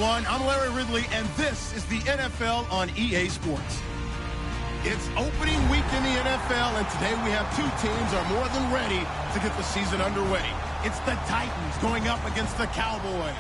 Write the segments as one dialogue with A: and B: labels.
A: everyone. I'm Larry Ridley, and this is the NFL on EA Sports. It's opening week in the NFL, and today we have two teams are more than ready to get the season underway. It's the Titans going up against the Cowboys.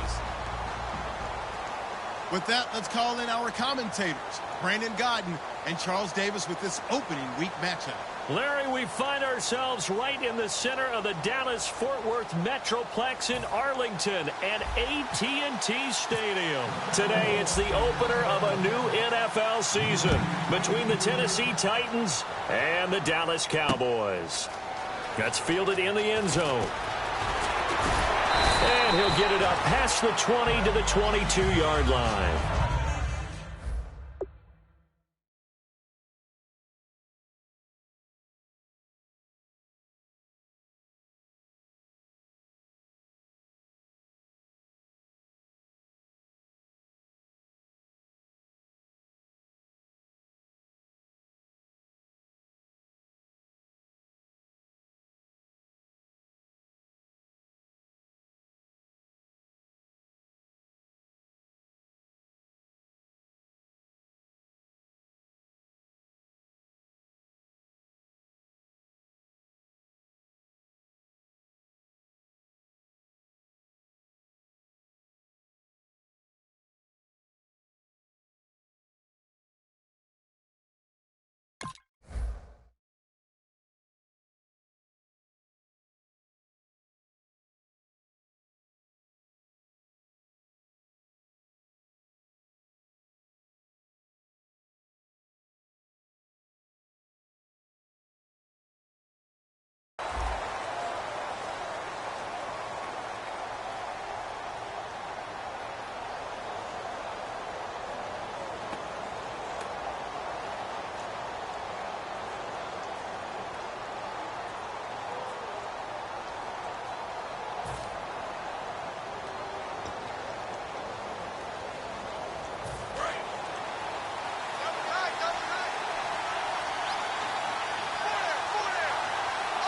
A: With that, let's call in our commentators, Brandon Godden and Charles Davis, with this opening week matchup.
B: Larry, we find ourselves right in the center of the Dallas-Fort Worth Metroplex in Arlington and AT&T Stadium. Today, it's the opener of a new NFL season between the Tennessee Titans and the Dallas Cowboys. That's fielded in the end zone. And he'll get it up past the 20 to the 22-yard line.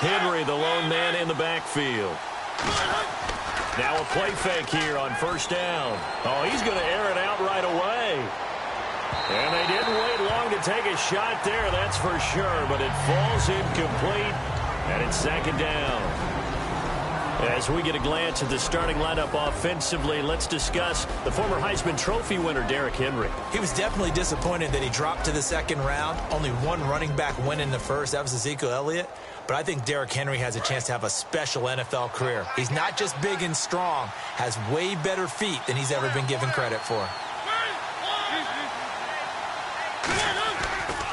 B: Henry, the lone man in the backfield. Now a play fake here on first down. Oh, he's going to air it out right away. And they didn't wait long to take a shot there, that's for sure. But it falls incomplete, and it's second down. As we get a glance at the starting lineup offensively, let's discuss the former Heisman Trophy winner, Derrick Henry.
C: He was definitely disappointed that he dropped to the second round. Only one running back went in the first. That was Ezekiel Elliott. But I think Derrick Henry has a chance to have a special NFL career. He's not just big and strong, has way better feet than he's ever been given credit for.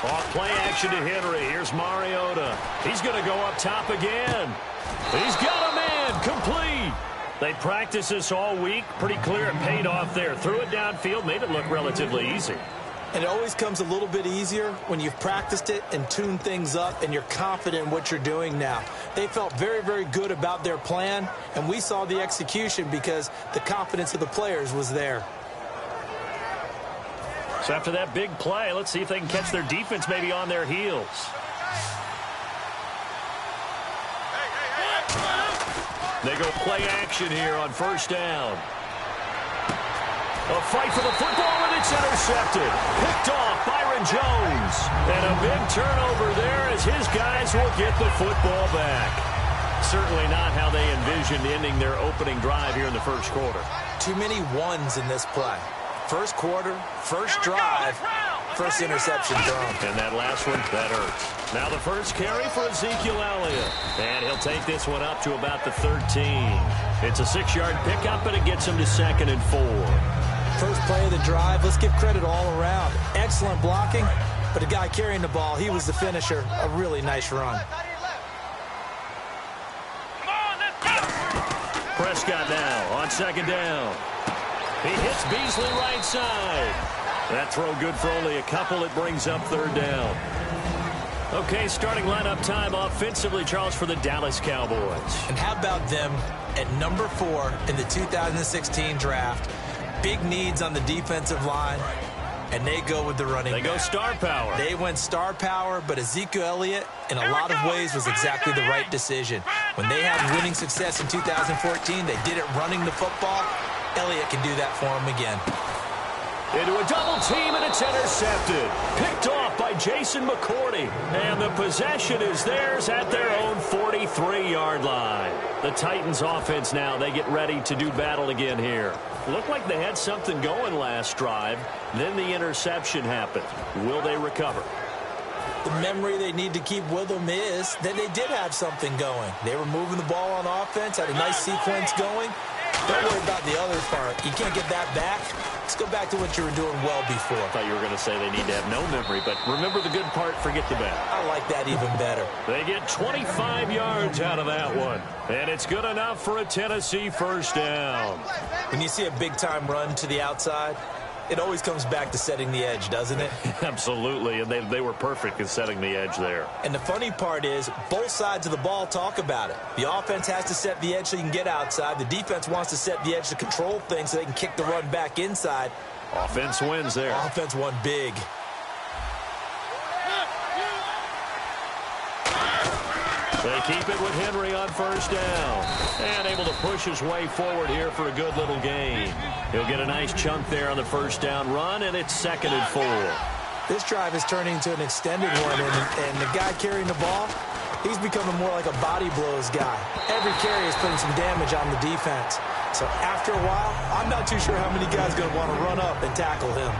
B: Off play action to Henry. Here's Mariota. He's going to go up top again. He's got a man. Complete. They practiced this all week. Pretty clear it paid off there. Threw it downfield, made it look relatively easy.
C: And it always comes a little bit easier when you've practiced it and tuned things up and you're confident in what you're doing now. They felt very, very good about their plan, and we saw the execution because the confidence of the players was there.
B: So after that big play, let's see if they can catch their defense maybe on their heels. They go play action here on first down. A fight for the football, and it's intercepted. Picked off Byron Jones. And a big turnover there as his guys will get the football back. Certainly not how they envisioned ending their opening drive here in the first quarter.
C: Too many ones in this play. First quarter, first drive, first interception thrown.
B: And that last one, that hurts. Now the first carry for Ezekiel Elliott. And he'll take this one up to about the 13. It's a 6-yard pickup, and it gets him to 2nd and 4.
C: First play of the drive, let's give credit all around. Excellent blocking, but the guy carrying the ball, he was the finisher. A really nice run.
B: Prescott now on 2nd down. He hits Beasley right side. That throw good for only a couple. It brings up 3rd down. Okay, starting lineup time offensively, Charles, for the Dallas Cowboys.
C: And how about them at number 4 in the 2016 draft? Big needs on the defensive line, and they go with the running back.
B: They go star power.
C: They went star power, but Ezekiel Elliott, in a lot of ways, was exactly the right decision. When they had winning success in 2014, they did it running the football. Elliott can do that for them again.
B: Into a double team, and it's intercepted. Picked off by Jason McCourty. And the possession is theirs at their own 43-yard line. The Titans offense now, they get ready to do battle again here. Looked like they had something going last drive. Then the interception happened. Will they recover?
C: The memory they need to keep with them is that they did have something going. They were moving the ball on offense, had a nice sequence going. Don't worry about the other part. You can't get that back. Let's go back to what you were doing well before.
B: I thought you were going to say they need to have no memory, but remember the good part, forget the bad.
C: I like that even better.
B: They get 25 yards out of that one, and it's good enough for a Tennessee first down.
C: When you see a big-time run to the outside, it always comes back to setting the edge, doesn't it?
B: Absolutely, and they were perfect in setting the edge there.
C: And the funny part is, both sides of the ball talk about it. The offense has to set the edge so you can get outside. The defense wants to set the edge to control things so they can kick the run back inside.
B: Offense wins there.
C: Offense won big.
B: They keep it with Henry on first down. And able to push his way forward here for a good little gain. He'll get a nice chunk there on the first down run, and it's 2nd and 4.
C: This drive is turning into an extended one, and the guy carrying the ball, he's becoming more like a body blows guy. Every carry is putting some damage on the defense. So after a while, I'm not too sure how many guys are going to want to run up and tackle him.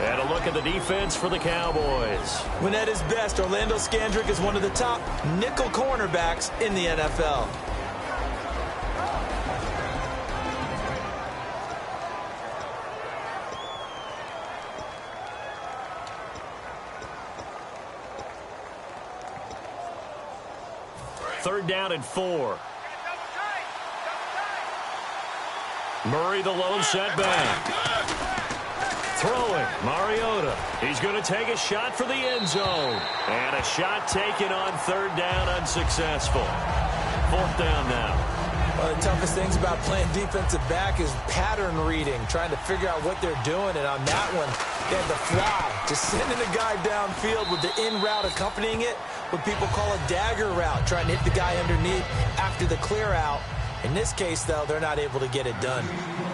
B: And a look at the defense for the Cowboys.
C: When at his best, Orlando Scandrick is one of the top nickel cornerbacks in the NFL.
B: Third down and 4. Murray, the lone setback. Throwing, Mariota. He's going to take a shot for the end zone. And a shot taken on third down, unsuccessful. Fourth down now.
C: One of the toughest things about playing defensive back is pattern reading, trying to figure out what they're doing. And on that one, they had the fly, just sending the guy downfield with the in route accompanying it, what people call a dagger route, trying to hit the guy underneath after the clear out. In this case, though, they're not able to get it done.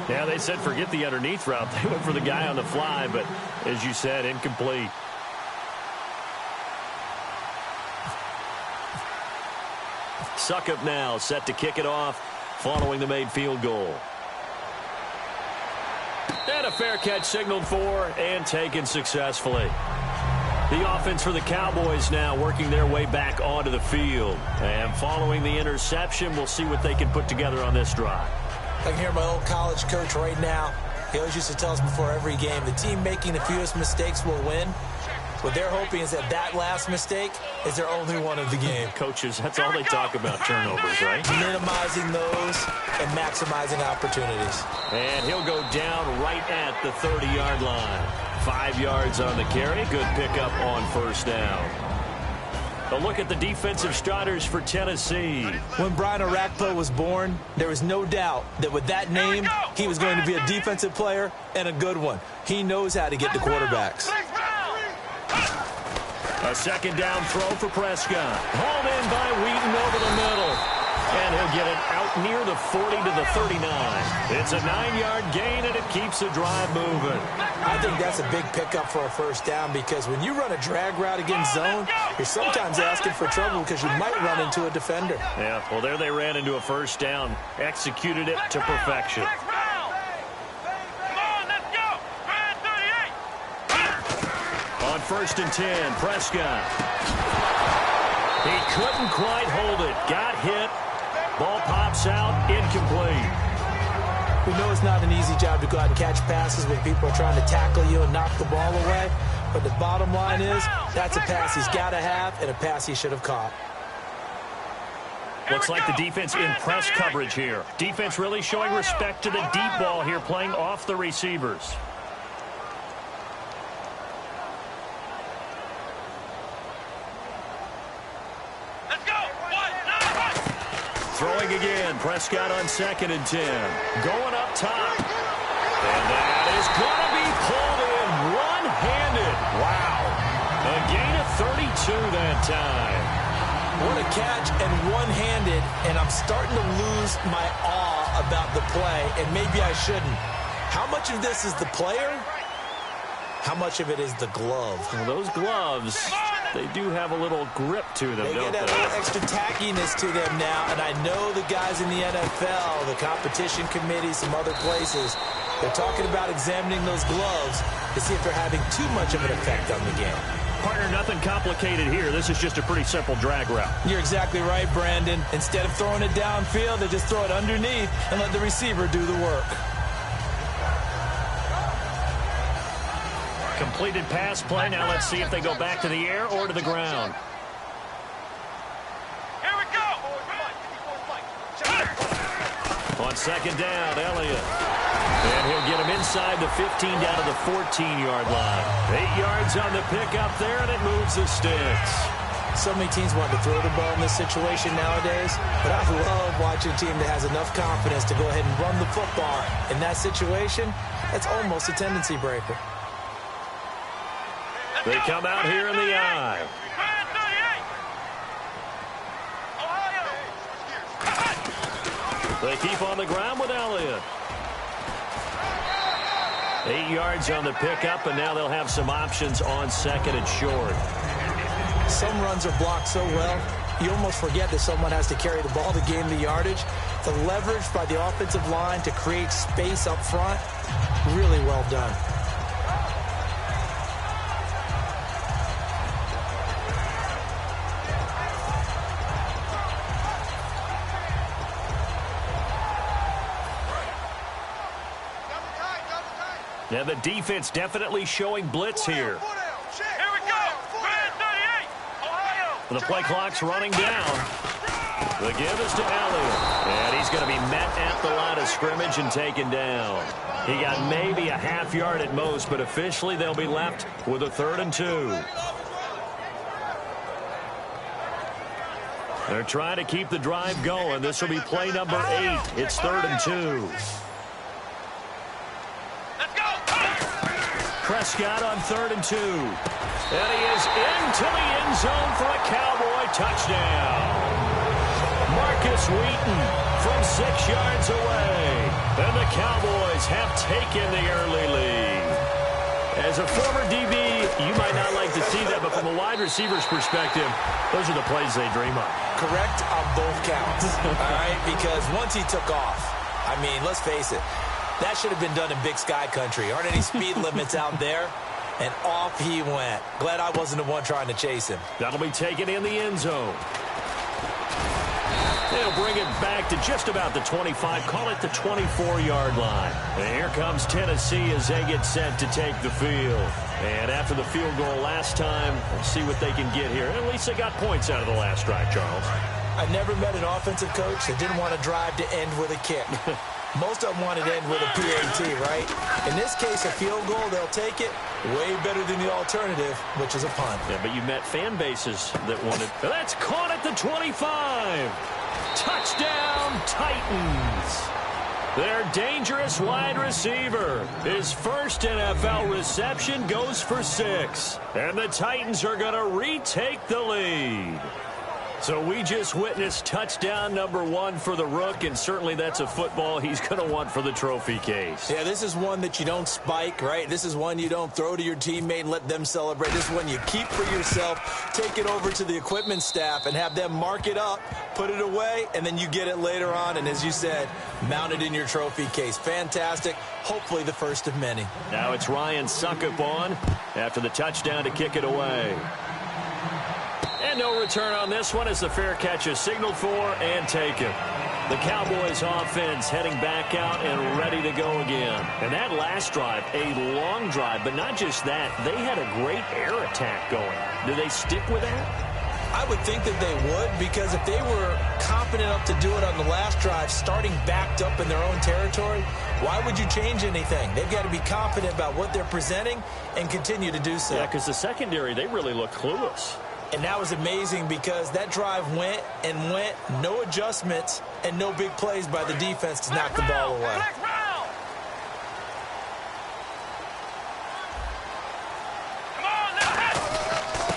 B: Yeah, they said forget the underneath route. They went for the guy on the fly, but as you said, incomplete. Suckup now set to kick it off following the made field goal. And a fair catch signaled for and taken successfully. The offense for the Cowboys now working their way back onto the field. And following the interception, we'll see what they can put together on this drive.
C: I can hear my old college coach right now. He always used to tell us before every game, the team making the fewest mistakes will win. What they're hoping is that last mistake is their only one of the game.
B: Coaches, that's all they talk about, turnovers, right?
C: Minimizing those and maximizing opportunities.
B: And he'll go down right at the 30-yard line. 5 yards on the carry. Good pickup on first down. A look at the defensive starters for Tennessee.
C: When Brian Orakpo was born, there was no doubt that with that name, he was going to be a defensive player and a good one. He knows how to get the quarterbacks.
B: A second down throw for Prescott. Hauled in by Wheaton over the middle. And he'll get it out near the 40 to the 39. It's a 9-yard gain, and it keeps the drive moving.
C: I think that's a big pickup for a first down because when you run a drag route against zone, you're sometimes asking for trouble because you might run into a defender.
B: Yeah, well, there they ran into a first down. Executed it to perfection. On 1st and 10, Prescott. He couldn't quite hold it. Got hit. Ball pops out, incomplete.
C: We know it's not an easy job to go out and catch passes when people are trying to tackle you and knock the ball away. But the bottom line is, that's a pass he's got to have and a pass he should have caught.
B: Looks like the defense in press coverage here. Defense really showing respect to the deep ball here, playing off the receivers. Throwing again, Prescott on 2nd and 10. Going up top. And that is going to be pulled in one-handed. Wow. A gain of 32 that time.
C: What a catch and one-handed, and I'm starting to lose my awe about the play, and maybe I shouldn't. How much of this is the player? How much of it is the glove?
B: Well, those gloves, they do have a little grip to them,
C: They
B: don't
C: get that little extra tackiness to them now, and I know the guys in the NFL, the competition committee, some other places, they're talking about examining those gloves to see if they're having too much of an effect on the game.
B: Partner, nothing complicated here. This is just a pretty simple drag route.
C: You're exactly right, Brandon. Instead of throwing it downfield, they just throw it underneath and let the receiver do the work.
B: Completed pass play. Now let's see if they go back to the air or to the ground.
D: Here we go.
B: On second down, Elliott. And he'll get him inside the 15 down to the 14-yard line. 8 yards on the pickup there, and it moves the sticks.
C: So many teams want to throw the ball in this situation nowadays, but I love watching a team that has enough confidence to go ahead and run the football. In that situation, that's almost a tendency breaker.
B: They come out here in the eye. They keep on the ground with Elliott. 8 yards on the pickup, and now they'll have some options on second and short.
C: Some runs are blocked so well, you almost forget that someone has to carry the ball to gain the yardage. The leverage by the offensive line to create space up front, really well done.
B: Now the defense definitely showing blitz here.
D: Here we go.
B: The play clock's running down. The give is to Elliott. And he's going to be met at the line of scrimmage and taken down. He got maybe a half yard at most, but officially they'll be left with a 3rd and 2. They're trying to keep the drive going. This will be play number 8. It's 3rd and 2. Prescott on 3rd and 2. And he is into the end zone for a Cowboy touchdown. Marcus Wheaton from 6 yards away. And the Cowboys have taken the early lead. As a former DB, you might not like to see that, but from a wide receiver's perspective, those are the plays they dream of.
C: Correct on both counts, all right? Because once he took off, I mean, let's face it, that should have been done in Big Sky country. Aren't any speed limits out there? And off he went. Glad I wasn't the one trying to chase him.
B: That'll be taken in the end zone. They'll bring it back to just about the 25, call it the 24-yard line. And here comes Tennessee as they get set to take the field. And after the field goal last time, let's see what they can get here. At least they got points out of the last drive, Charles.
C: I never met an offensive coach that didn't want to drive to end with a kick. Most of them want to end with a PAT, right? In this case, a field goal, they'll take it. Way better than the alternative, which is a punt.
B: Yeah, but you met fan bases that wanted. That's caught at the 25. Touchdown, Titans. Their dangerous wide receiver. His first NFL reception goes for 6. And the Titans are going to retake the lead. So we just witnessed touchdown number 1 for the Rook, and certainly that's a football he's going to want for the trophy case.
C: Yeah, this is one that you don't spike, right? This is one you don't throw to your teammate and let them celebrate. This is one you keep for yourself, take it over to the equipment staff and have them mark it up, put it away, and then you get it later on. And as you said, mount it in your trophy case. Fantastic. Hopefully the first of many.
B: Now it's Ryan Suckup on after the touchdown to kick it away. And no return on this one as the fair catch is signaled for and taken. The Cowboys offense heading back out and ready to go again. And that last drive, a long drive, but not just that. They had a great air attack going. Do they stick with that?
C: I would think that they would, because if they were confident enough to do it on the last drive, starting backed up in their own territory, why would you change anything? They've got to be confident about what they're presenting and continue to do so.
B: Yeah, because the secondary, they really look clueless.
C: And that was amazing because that drive went and went, no adjustments, and no big plays by the defense to knock the ball away.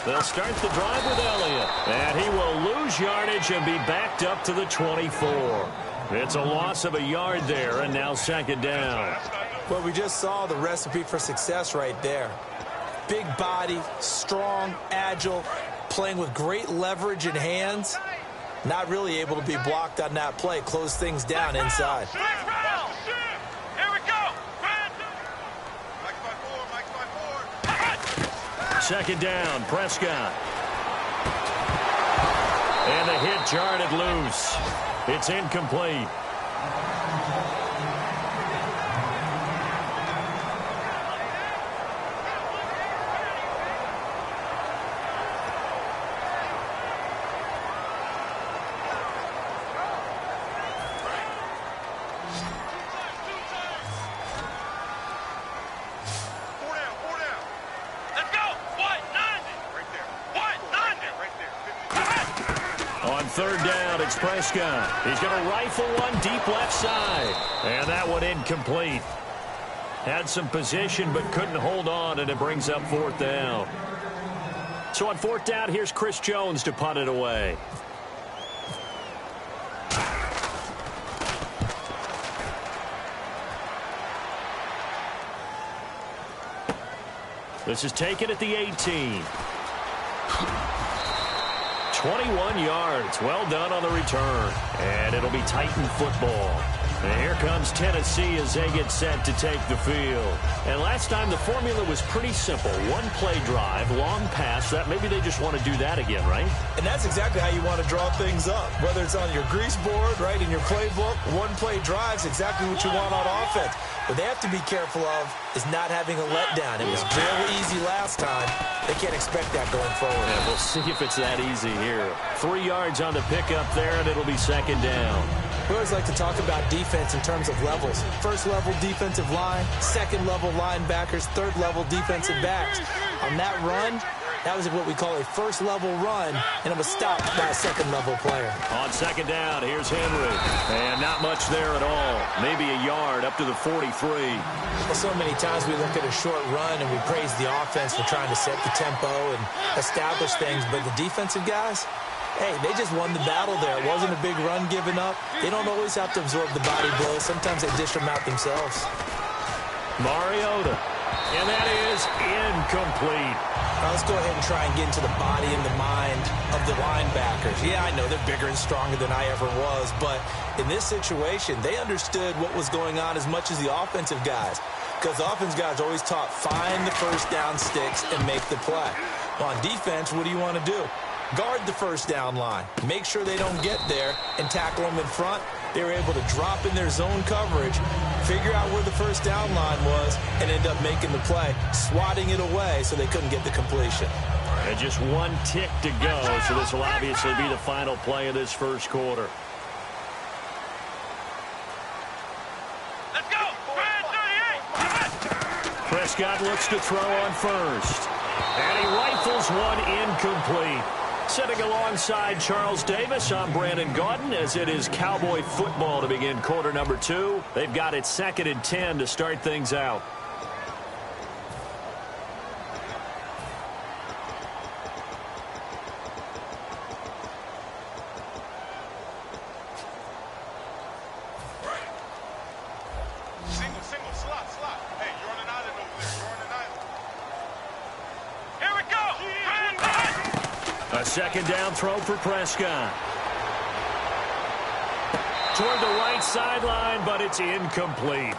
B: They'll start the drive with Elliott. And he will lose yardage and be backed up to the 24. It's a loss of a yard there, and now second down.
C: Well, we just saw the recipe for success right there. Big body, strong, agile, playing with great leverage in hands. Not really able to be blocked on that play. Close things down inside.
D: Here we go.
B: Second down, Prescott. And the hit jarred it loose. It's incomplete. Third down, it's Prescott. He's going to rifle one deep left side. And that one incomplete. Had some position but couldn't hold on, and it brings up fourth down. So on fourth down, here's Chris Jones to punt it away. This is taken at the 18. 21 yards. Well done on the return. And it'll be Titan football. And here comes Tennessee as they get set to take the field. And last time the formula was pretty simple. One play drive, long pass. That maybe they just want to do that again, right?
C: And that's exactly how you want to draw things up. Whether it's on your grease board, right, in your playbook, one play drive's exactly what you want on offense. What they have to be careful of is not having a letdown. It was very easy last time. They can't expect that going forward.
B: Yeah, we'll see if it's that easy here. 3 yards on the pickup there, and it'll be second down.
C: We always like to talk about defense in terms of levels. First level defensive line, second level linebackers, third level defensive backs. On that run, that was what we call a first level run, and it was stopped by a second level player.
B: On second down, here's Henry. And not much there at all. Maybe a yard up to the 43.
C: Well, so many times we look at a short run and we praise the offense for trying to set the tempo and establish things, but the defensive guys, hey, they just won the battle there. It wasn't a big run given up. They don't always have to absorb the body blows. Sometimes they dish them out themselves.
B: Mariota. And that is incomplete.
C: Now let's go ahead and try and get into the body and the mind of the linebackers. Yeah, I know they're bigger and stronger than I ever was, but in this situation, they understood what was going on as much as the offensive guys, because the offensive guys always taught find the first down sticks and make the play. Well, on defense, what do you want to do? Guard the first down line. Make sure they don't get there and tackle them in front. They were able to drop in their zone coverage, figure out where the first down line was, and end up making the play, swatting it away so they couldn't get the completion.
B: And just one tick to go, so this will obviously be the final play of this first quarter.
D: Let's go! 38!
B: Prescott looks to throw on first. And he rifles one incomplete. Sitting alongside Charles Davis, I'm Brandon Gaudin, as it is Cowboy football to begin quarter number 2. They've got it 2nd and 10 to start things out.
D: Single, slot. Hey, you're on an island over there. You're on an island. Here we go!
B: A second down throw for Prescott. Toward the right sideline, but it's incomplete.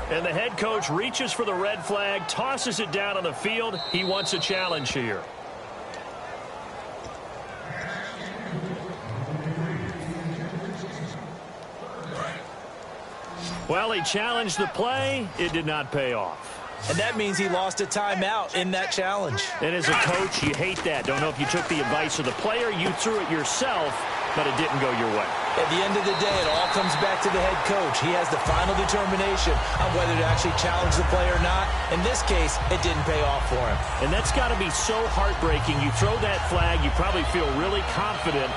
B: And the head coach reaches for the red flag, tosses it down on the field. He wants a challenge here. Well, he challenged the play. It did not pay off.
C: And that means he lost a timeout in that challenge.
B: And as a coach, you hate that. Don't know if you took the advice of the player. You threw it yourself, but it didn't go your way.
C: At the end of the day, it all comes back to the head coach. He has the final determination on whether to actually challenge the play or not. In this case, it didn't pay off for him.
B: And that's got to be so heartbreaking. You throw that flag, you probably feel really confident,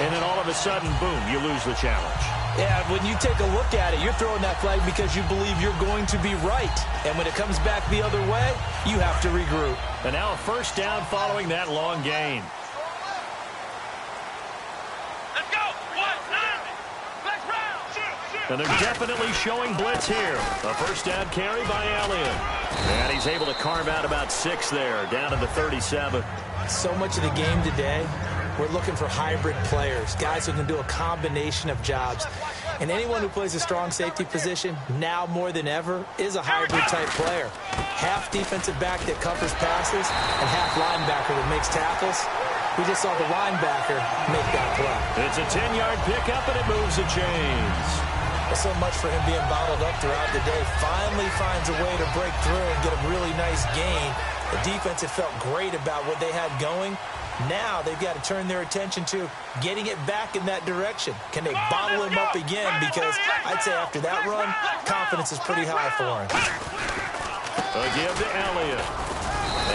B: and then all of a sudden, boom, you lose the challenge.
C: Yeah, when you take a look at it, you're throwing that flag because you believe you're going to be right. And when it comes back the other way, you have to regroup.
B: And now a first down following that long gain.
D: Let's go. Let's round.
B: And they're definitely showing blitz here. A first down carry by Elliott. And he's able to carve out about 6 there, down to the 37.
C: So much of the game today, we're looking for hybrid players, guys who can do a combination of jobs. And anyone who plays a strong safety position, now more than ever, is a hybrid-type player. Half defensive back that covers passes and half linebacker that makes tackles. We just saw the linebacker make that play.
B: It's a 10-yard pickup, and it moves the chains.
C: Well, so much for him being bottled up throughout the day. Finally finds a way to break through and get a really nice gain. The defense had felt great about what they had going. Now they've got to turn their attention to getting it back in that direction. Can they bottle him up again? Because I'd say after that run, confidence is pretty high for him.
B: A give to Elliott.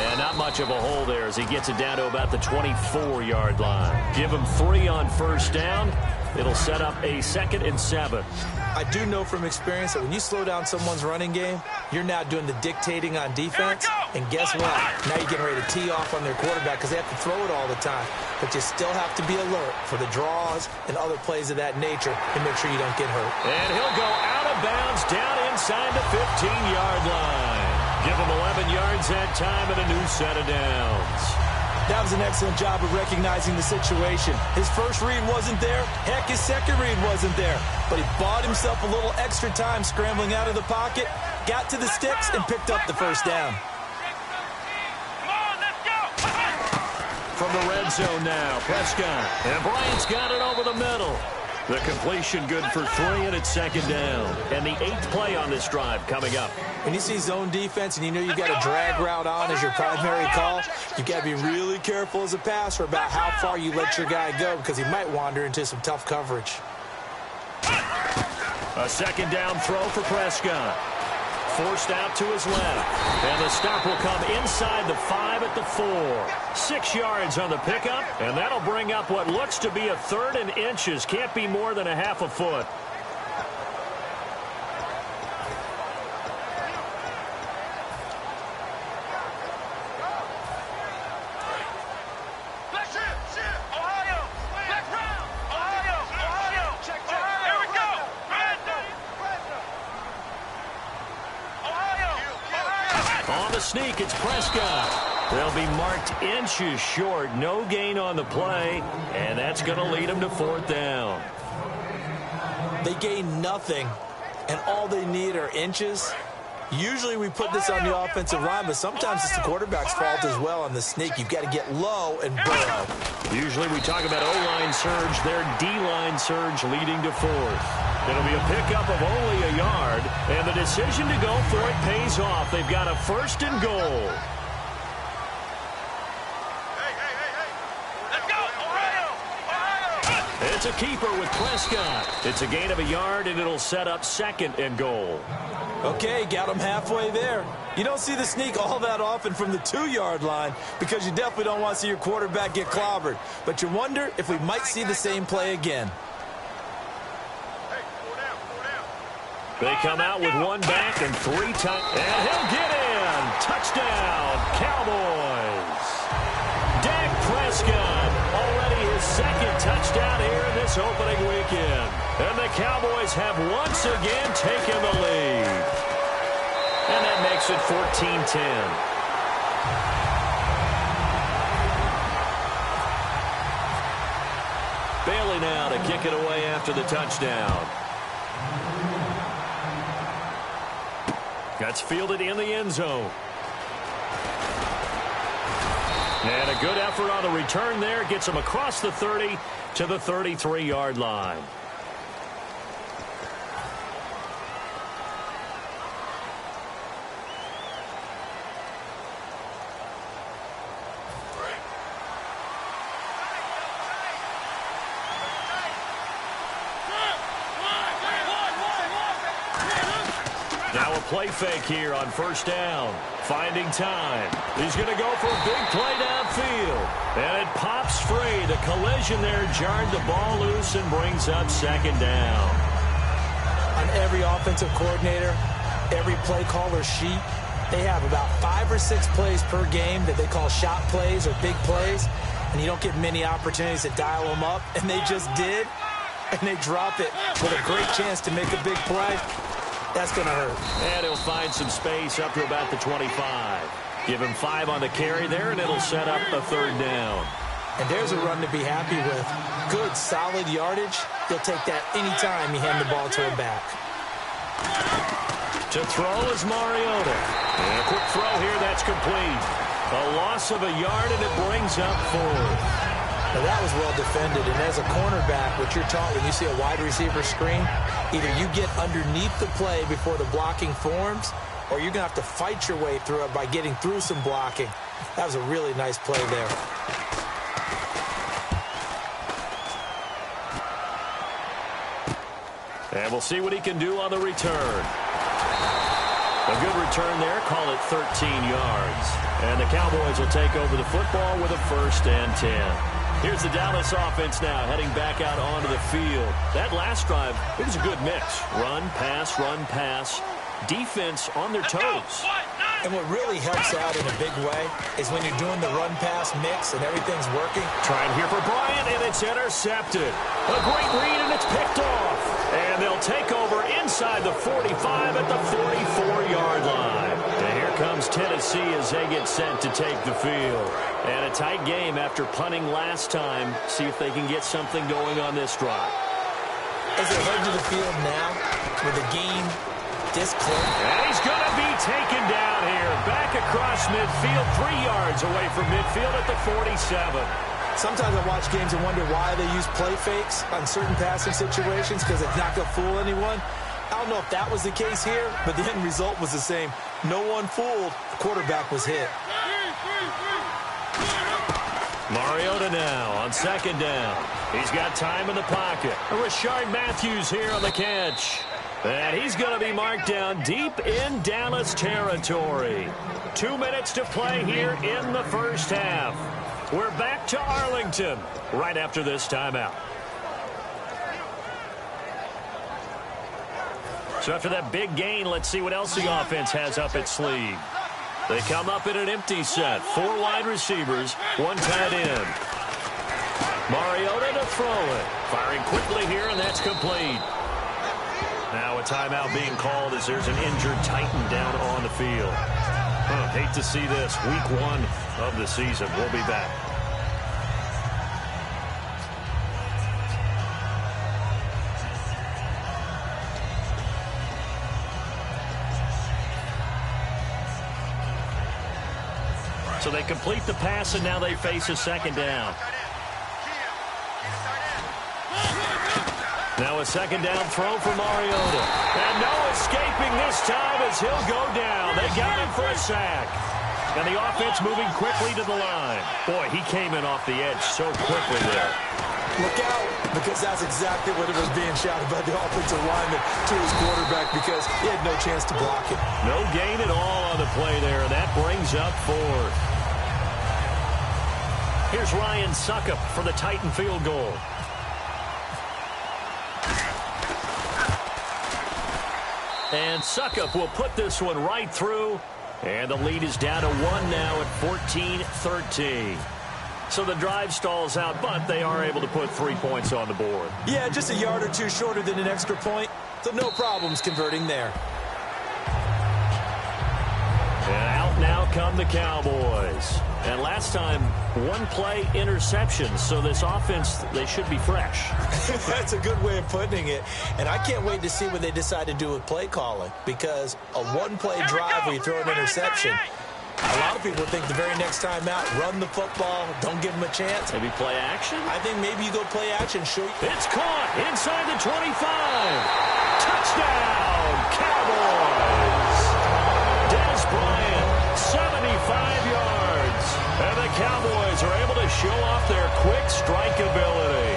B: And not much of a hole there as he gets it down to about the 24-yard line. Give him 3 on first down. It'll set up a 2nd and 7.
C: I do know from experience that when you slow down someone's running game, you're now doing the dictating on defense. And guess what? Now you're getting ready to tee off on their quarterback because they have to throw it all the time. But you still have to be alert for the draws and other plays of that nature to make sure you don't get hurt.
B: And he'll go out of bounds down inside the 15-yard line. Give him 11 yards that time and a new set of downs.
C: That was an excellent job of recognizing the situation. His first read wasn't there. Heck, his second read wasn't there. But he bought himself a little extra time scrambling out of the pocket, got to the sticks, and picked up the first down.
D: Come on, let's go.
B: From the red zone now, Prescott. And Bryant's got it over the middle. The completion good for 3, and it's 2nd down. And the 8th play on this drive coming up.
C: When you see zone defense and you know you've got a drag route on as your primary call, you've got to be really careful as a passer about how far you let your guy go because he might wander into some tough coverage.
B: A 2nd down throw for Prescott. Forced out to his left. And the stop will come inside the 5 at the 4. 6 yards on the pickup, and that'll bring up what looks to be a 3rd and inches. Can't be more than a half a foot. Sneak, it's Prescott. They'll be marked inches short. No gain on the play, and that's going to lead them to 4th down.
C: They gain nothing, and all they need are inches. Usually we put this on the offensive line, but sometimes it's the quarterback's fault as well on the sneak. You've got to get low and burrow.
B: Usually we talk about O-line surge, their D-line surge leading to 4th. It'll be a pickup of only a yard, and the decision to go for it pays off. They've got a 1st and goal.
D: Let's go, Ohio!
B: It's a keeper with Prescott. It's a gain of a yard, and it'll set up 2nd and goal.
C: Okay, got him halfway there. You don't see the sneak all that often from the 2-yard line because you definitely don't want to see your quarterback get clobbered. But you wonder if we might see the same play again.
B: They come out with 1 back and 3 tight. And he'll get in. Touchdown, Cowboys. Dak Prescott, already his 2nd touchdown here in this opening weekend. And the Cowboys have once again taken the lead. And that makes it 14-10. Bailey now to kick it away after the touchdown. That's fielded in the end zone. And a good effort on the return there. Gets him across the 30 to the 33-yard line. Now a play fake here on first down. Finding time. He's going to go for a big play downfield. And it pops free. The collision there jarred the ball loose and brings up 2nd down.
C: on every offensive coordinator, every play caller sheet, they have about 5 or 6 plays per game that they call shot plays or big plays, and you don't get many opportunities to dial them up, and they just did, and they drop it with a great chance to make a big play. That's going to hurt.
B: And he'll find some space up to about the 25. Give him 5 on the carry there, and it'll set up a 3rd down.
C: And there's a run to be happy with. Good, solid yardage. He'll take that anytime you hand the ball to him back.
B: To throw is Mariota. And a quick throw here, that's complete. A loss of a yard, and it brings up 4th.
C: Now that was well defended, and as a cornerback, what you're taught when you see a wide receiver screen, either you get underneath the play before the blocking forms, or you're going to have to fight your way through it by getting through some blocking. That was a really nice play there.
B: And we'll see what he can do on the return. A good return there, call it 13 yards. And the Cowboys will take over the football with a 1st and 10. Here's the Dallas offense now, heading back out onto the field. That last drive, it was a good mix. Run, pass, defense on their toes.
C: And what really helps out in a big way is when you're doing the run-pass mix and everything's working.
B: Trying here for Bryant, and it's intercepted. A great read, and it's picked off. And they'll take over inside the 45 at the 44-yard line. And here comes Tennessee as they get set to take the field. And a tight game after punting last time. See if they can get something going on this drive.
C: As they head to the field now with the game this close.
B: And he's going to be taken down here. Back across midfield, 3 yards away from midfield at the 47.
C: Sometimes I watch games and wonder why they use play fakes on certain passing situations, because it's not going to fool anyone. I don't know if that was the case here, but the end result was the same. No one fooled. The quarterback was hit.
B: Mariota now on 2nd down. He's got time in the pocket. Rashard Matthews here on the catch. And he's going to be marked down deep in Dallas territory. 2 minutes to play here in the first half. We're back to Arlington right after this timeout. So after that big gain, let's see what else the offense has up its sleeve. They come up in an empty set. 4 wide receivers, 1 tight end. Mariota to throw it. Firing quickly here, and that's complete. Now a timeout being called as there's an injured Titan down on the field. Hate to see this. Week 1 of the season. We'll be back. So they complete the pass, and now they face a 2nd down. Now a 2nd down throw for Mariota. And no escaping this time as he'll go down. They got him for a sack. And the offense moving quickly to the line. Boy, he came in off the edge so quickly there.
C: Look out, because that's exactly what it was being shouted by the offensive lineman to his quarterback, because he had no chance to block it.
B: No gain at all on the play there, and that brings up 4th. Here's Ryan Suckup for the Titan field goal. And Suckup will put this one right through. And the lead is down to 1 now at 14-13. So the drive stalls out, but they are able to put 3 points on the board.
C: Yeah, just a yard or 2 shorter than an extra point. So no problems converting there.
B: And out now come the Cowboys. And last time, 1 play interception. So this offense, they should be fresh.
C: That's a good way of putting it. And I can't wait to see what they decide to do with play calling. Because a 1-play drive where you throw an interception, a lot of people think the very next time out, run the football, don't give them a chance.
B: Maybe play action?
C: I think maybe you go play action. Show you.
B: It's caught inside the 25. Touchdown, Cowboys. Dennis Bryant, 75 yards. And the Cowboys are able to show off their quick strike ability.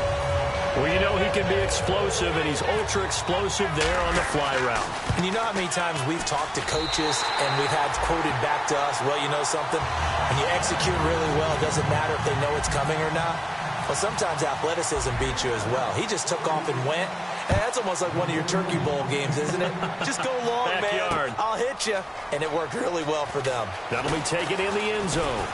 B: Well, you know he can be explosive, and he's ultra-explosive there on the fly route.
C: And you know how many times we've talked to coaches and we've had quoted back to us, well, you know something? When you execute really well, it doesn't matter if they know it's coming or not. Well, sometimes athleticism beats you as well. He just took off and went. And that's almost like one of your Turkey Bowl games, isn't it? Just go long,
B: Backyard.
C: man. I'll hit you. And it worked really well for them.
B: That'll be taken in the end zone.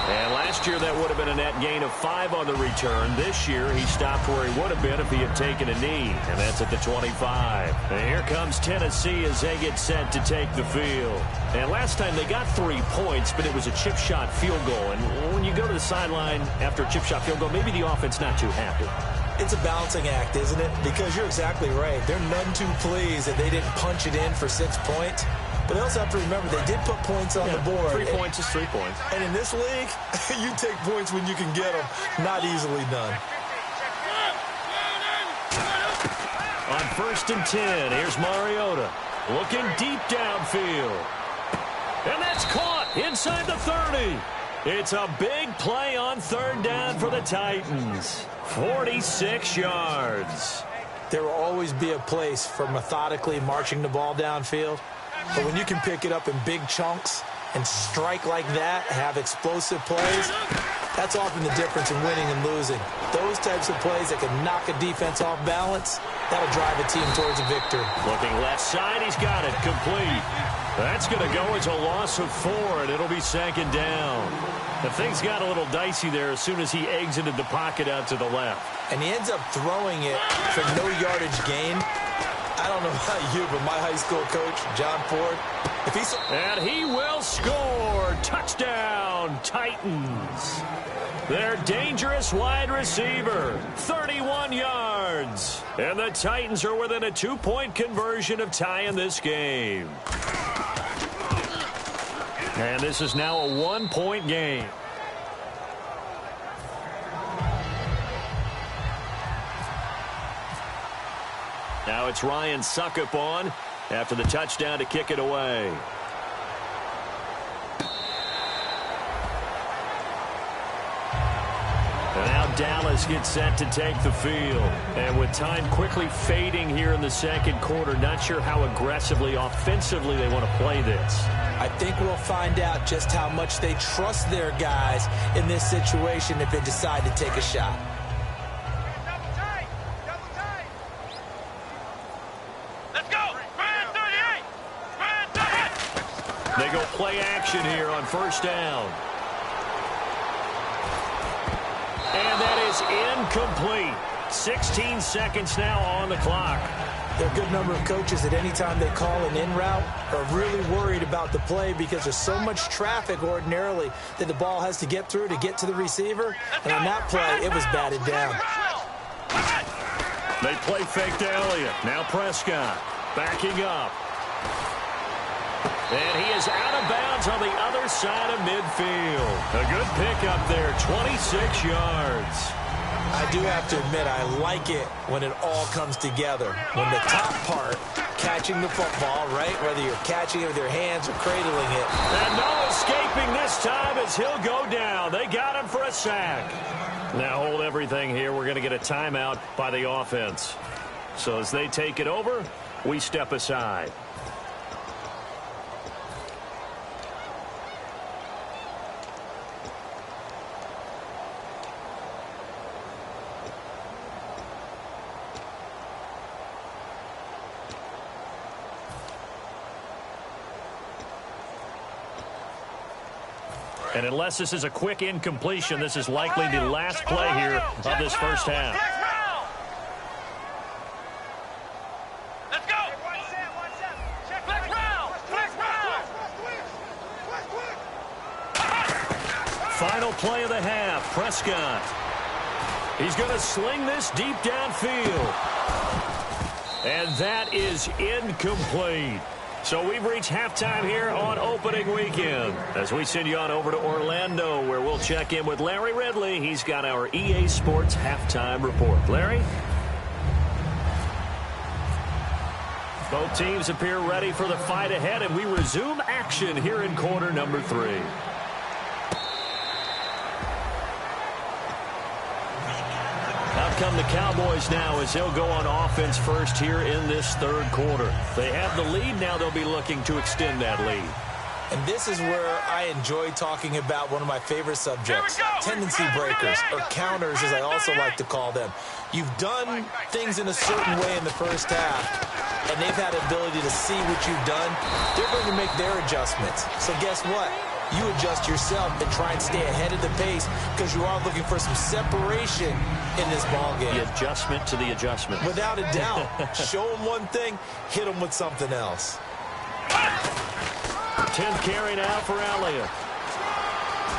B: And last year, that would have been a net gain of 5 on the return. This year, he stopped where he would have been if he had taken a knee, and that's at the 25. And here comes Tennessee as they get set to take the field. And last time, they got 3 points, but it was a chip shot field goal. And when you go to the sideline after a chip shot field goal, maybe the offense not too happy.
C: It's a balancing act, isn't it? Because you're exactly right. They're none too pleased that they didn't punch it in for 6 points. But they also have to remember they did put points on the board.
B: 3 points is 3 points.
C: And in this league, you take points when you can get them. Not easily done.
B: On 1st and 10, here's Mariota looking deep downfield. And that's caught inside the 30. It's a big play on 3rd down for the Titans. 46 yards.
C: There will always be a place for methodically marching the ball downfield. But when you can pick it up in big chunks and strike like that, have explosive plays, that's often the difference in winning and losing. Those types of plays that can knock a defense off balance, that'll drive a team towards a victory.
B: Looking left side, he's got it complete. That's going to go as a loss of 4, and it'll be 2nd down. The things got a little dicey there as soon as he exited the pocket out to the left.
C: And he ends up throwing it for no yardage gain. I don't know about you, but my high school coach, John Ford,
B: and he will score. Touchdown, Titans. Their dangerous wide receiver, 31 yards. And the Titans are within a 2-point conversion of tying this game. And this is now a 1-point game. Now it's Ryan Suckup on after the touchdown to kick it away. And now Dallas gets set to take the field. And with time quickly fading here in the 2nd quarter, not sure how aggressively, offensively they want to play this.
C: I think we'll find out just how much they trust their guys in this situation if they decide to take a shot.
B: They go play action here on 1st down. And that is incomplete. 16 seconds now on the clock.
C: There are a good number of coaches that any time they call an in route are really worried about the play because there's so much traffic ordinarily that the ball has to get through to get to the receiver. And on that play, it was batted down.
B: They play fake to Elliott. Now Prescott backing up. And he is out of bounds on the other side of midfield. A good pickup there, 26 yards.
C: I do have to admit, I like it when it all comes together. When the top part, catching the football, right? Whether you're catching it with your hands or cradling it.
B: And no escaping this time as he'll go down. They got him for a sack. Now hold everything here. We're going to get a timeout by the offense. So as they take it over, we step aside. And unless this is a quick incompletion, this is likely the last play here of this 1st half.
D: Let's go.
B: Final play of the half, Prescott. He's going to sling this deep downfield. And that is incomplete. So we've reached halftime here on opening weekend as we send you on over to Orlando where we'll check in with Larry Ridley. He's got our EA Sports halftime report. Larry? Both teams appear ready for the fight ahead, and we resume action here in quarter number 3. Out come the Cowboys now as they'll go on offense first here in this 3rd quarter. They have the lead. Now they'll be looking to extend that lead.
C: And this is where I enjoy talking about one of my favorite subjects, tendency breakers, or counters as I also like to call them. You've done things in a certain way in the first half, and they've had the ability to see what you've done. They're going to make their adjustments. So guess what? You adjust yourself and try and stay ahead of the pace because you are looking for some separation in this ballgame.
B: The adjustment to the adjustment.
C: Without a doubt. Show them one thing, hit them with something else.
B: 10th carry now for Elliott.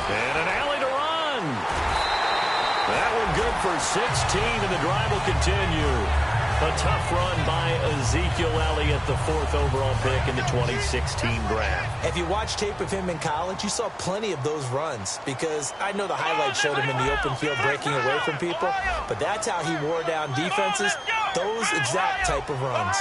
B: And an alley to run. That one good for 16, and the drive will continue. A tough run by Ezekiel Elliott, the 4th overall pick in the 2016 draft.
C: If you watch tape of him in college, you saw plenty of those runs because I know the highlights showed him in the open field breaking away from people, but that's how he wore down defenses, those exact type of runs.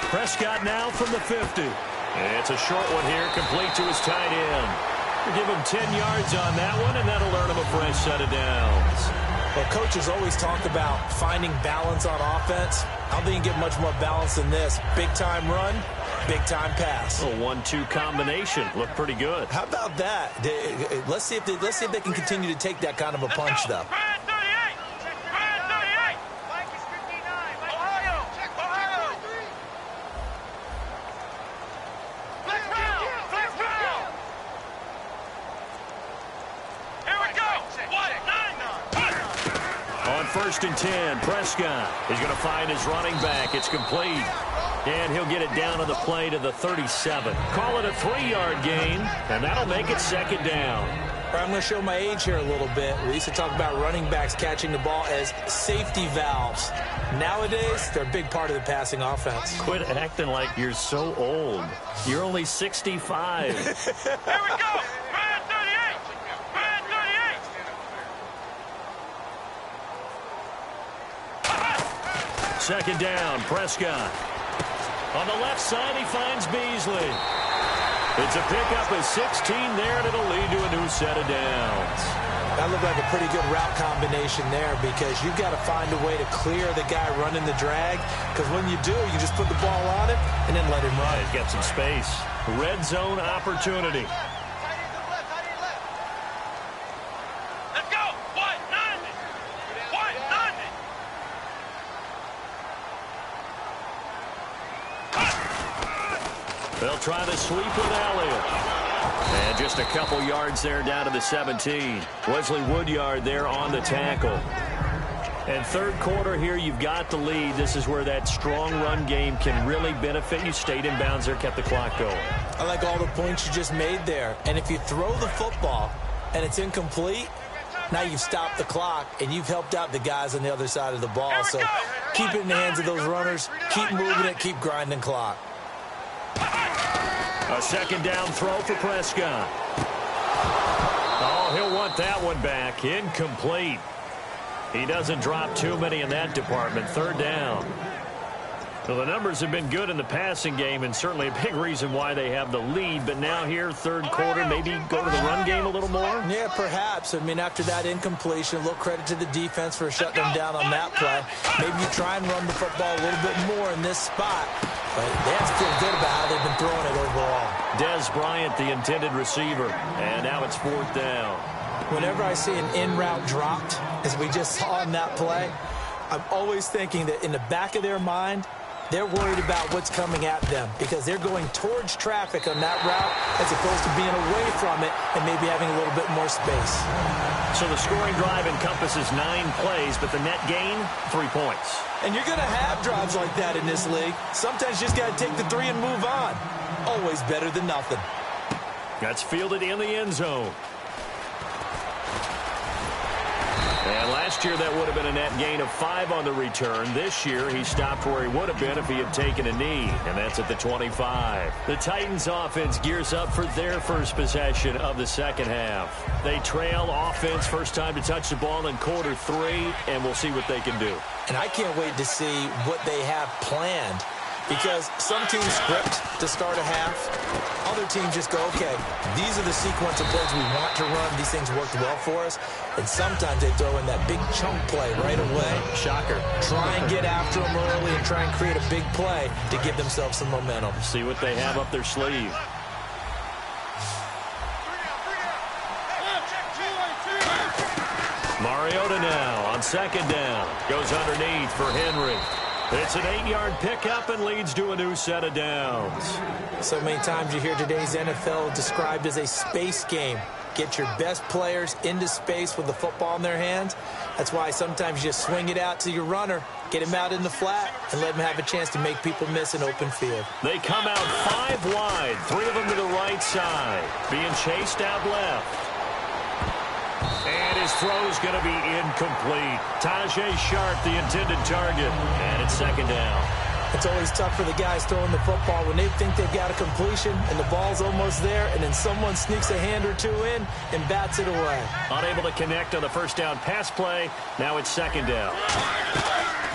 B: Prescott now from the 50. It's a short one here, complete to his tight end. We'll give him 10 yards on that one, and that'll earn him a fresh set of downs.
C: Well, coaches always talk about finding balance on offense. I don't think you get much more balance than this. Big-time run, big-time pass.
B: A 1-2 combination. Looked pretty good.
C: How about that? Let's see if they can continue to take that kind of a punch, though.
B: First and 10, Prescott is going to find his running back. It's complete. And he'll get it down on the play to the 37. Call it a 3-yard gain, and that'll make it second down.
C: I'm going to show my age here a little bit. We used to talk about running backs catching the ball as safety valves. Nowadays, they're a big part of the passing offense.
B: Quit acting like you're so old. You're only 65.
D: Here we go.
B: Second down, Prescott. On the left side, he finds Beasley. It's a pickup of 16 there, and it'll lead to a new set of downs.
C: That looked like a pretty good route combination there because you've got to find a way to clear the guy running the drag because when you do, you just put the ball on him and then let him run.
B: He's got some space. Red zone opportunity. They'll try the sweep with Elliott. And just a couple yards there down to the 17. Wesley Woodyard there on the tackle. And third quarter here, you've got the lead. This is where that strong run game can really benefit you. Stayed in bounds there, kept the clock going.
C: I like all the points you just made there. And if you throw the football and it's incomplete, now you've stopped the clock and you've helped out the guys on the other side of the ball. So keep it in the hands of those runners. Keep moving it. Keep grinding clock.
B: A second down throw for Prescott. Oh, he'll want that one back. Incomplete. He doesn't drop too many in that department. Third down. Well, the numbers have been good in the passing game and certainly a big reason why they have the lead. But now here, third quarter, maybe go to the run game a little more?
C: Yeah, perhaps. I mean, after that incompletion, a little credit to the defense for shutting them down on that play. Maybe you try and run the football a little bit more in this spot. But they have to feel good about how they've been throwing it overall.
B: Des Bryant, the intended receiver. And now it's fourth down.
C: Whenever I see an in-route dropped, as we just saw in that play, I'm always thinking that in the back of their mind, they're worried about what's coming at them because they're going towards traffic on that route as opposed to being away from it and maybe having a little bit more space.
B: So the scoring drive encompasses 9 plays, but the net gain, 3 points.
C: And you're going to have drives like that in this league. Sometimes you just got to take the 3 and move on. Always better than nothing.
B: That's fielded in the end zone. And last year, that would have been a net gain of 5 on the return. This year, he stopped where he would have been if he had taken a knee, and that's at the 25. The Titans offense gears up for their first possession of the second half. They trail offense, first time to touch the ball in quarter 3, and we'll see what they can do.
C: And I can't wait to see what they have planned because some teams script to start a half. Other teams just go, okay, these are the sequence of plays we want to run. These things worked well for us. And sometimes they throw in that big chunk play right away. Shocker. Try and get after them early and try and create a big play to give themselves some momentum.
B: See what they have up their sleeve. Mariota now on second down. Goes underneath for Henry. It's an 8-yard pickup and leads to a new set of downs.
C: So many times you hear today's NFL described as a space game. Get your best players into space with the football in their hands. That's why sometimes you just swing it out to your runner, get him out in the flat, and let him have a chance to make people miss an open field.
B: They come out 5 wide, 3 of them to the right side, being chased out left. And his throw's going to be incomplete. Tajay Sharp, the intended target. And it's second down.
C: It's always tough for the guys throwing the football when they think they've got a completion and the ball's almost there, and then someone sneaks a hand or two in and bats it away.
B: Unable to connect on the first down pass play. Now it's second down.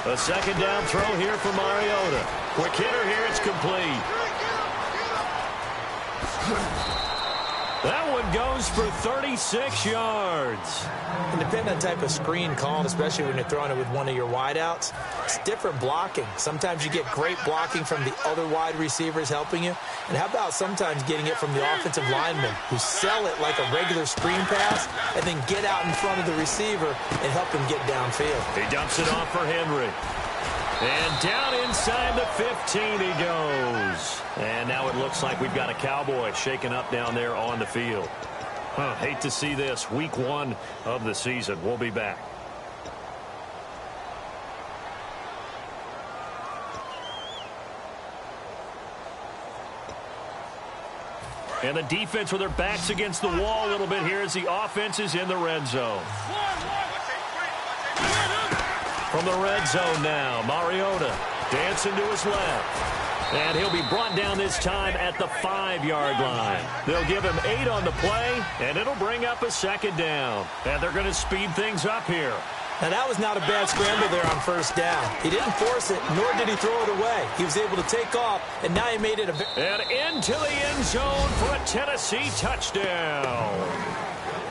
B: A second down throw here for Mariota. Quick hitter here. It's complete. That one goes for 36 yards.
C: And depending on the type of screen called, especially when you're throwing it with one of your wideouts, it's different blocking. Sometimes you get great blocking from the other wide receivers helping you. And how about sometimes getting it from the offensive linemen who sell it like a regular screen pass and then get out in front of the receiver and help him get downfield.
B: He dumps it off for Henry. And down inside the 15 he goes. And now it looks like we've got a Cowboy shaken up down there on the field. Hate to see this. Week 1 of the season. We'll be back. And the defense with their backs against the wall a little bit here as the offense is in the red zone. From the red zone now, Mariota dancing to his left. And he'll be brought down this time at the 5-yard line. They'll give him 8 on the play, and it'll bring up a second down. And they're going to speed things up here.
C: Now, that was not a bad scramble there on first down. He didn't force it, nor did he throw it away. He was able to take off, and now he made it a...
B: And into the end zone for a Tennessee touchdown.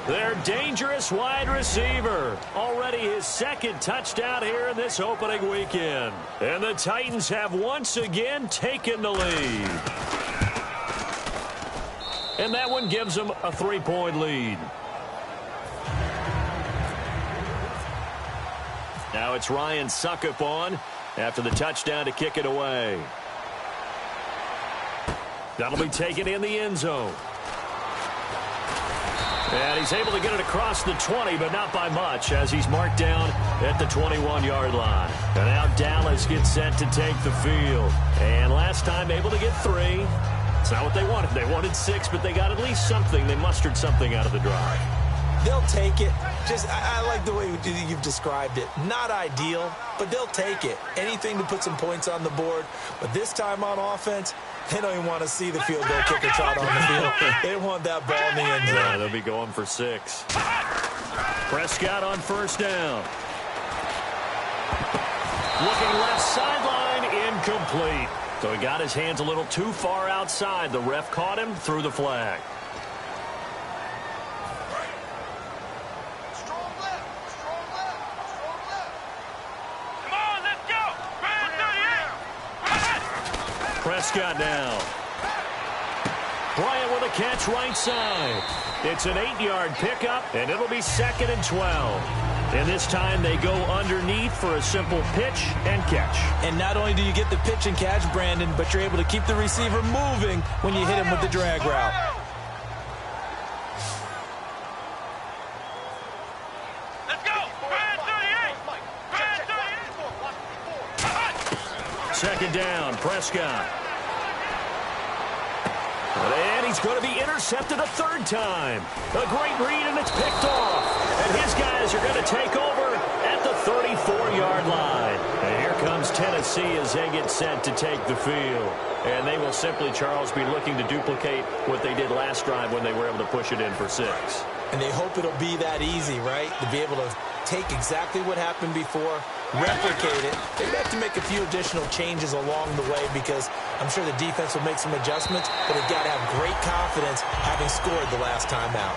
B: Their dangerous wide receiver. Already his second touchdown here in this opening weekend. And the Titans have once again taken the lead. And that one gives them a 3-point lead. Now it's Ryan Suckup on after the touchdown to kick it away. That'll be taken in the end zone. And he's able to get it across the 20, but not by much, as he's marked down at the 21-yard line. And now Dallas gets set to take the field. And last time able to get 3. It's not what they wanted. They wanted 6, but they got at least something. They mustered something out of the drive.
C: They'll take it. I like the way you've described it. Not ideal, but they'll take it. Anything to put some points on the board. But this time on offense, they don't even want to see the field goal kicker trot on the field. They want that ball in the end zone.
B: Yeah, they'll be going for 6. Prescott on first down. Looking left sideline, incomplete. So he got his hands a little too far outside. The ref caught him, threw the flag. Prescott now. Bryant with a catch right side. It's an 8-yard pickup, and it'll be 2nd and 12. And this time they go underneath for a simple pitch and catch.
C: And not only do you get the pitch and catch, Brandon, but you're able to keep the receiver moving when you hit him with the drag route.
D: Let's go. Brand 38.
B: Second down, Prescott. And he's going to be intercepted a 3rd time. A great read, and it's picked off. And his guys are going to take over at the 34-yard line. And here comes Tennessee as they get set to take the field. And they will simply, Charles, be looking to duplicate what they did last drive when they were able to push it in for 6.
C: And they hope it'll be that easy, right? To be able to take exactly what happened before replicate it. They have to make a few additional changes along the way because I'm sure the defense will make some adjustments, but they've got to have great confidence having scored the last time out.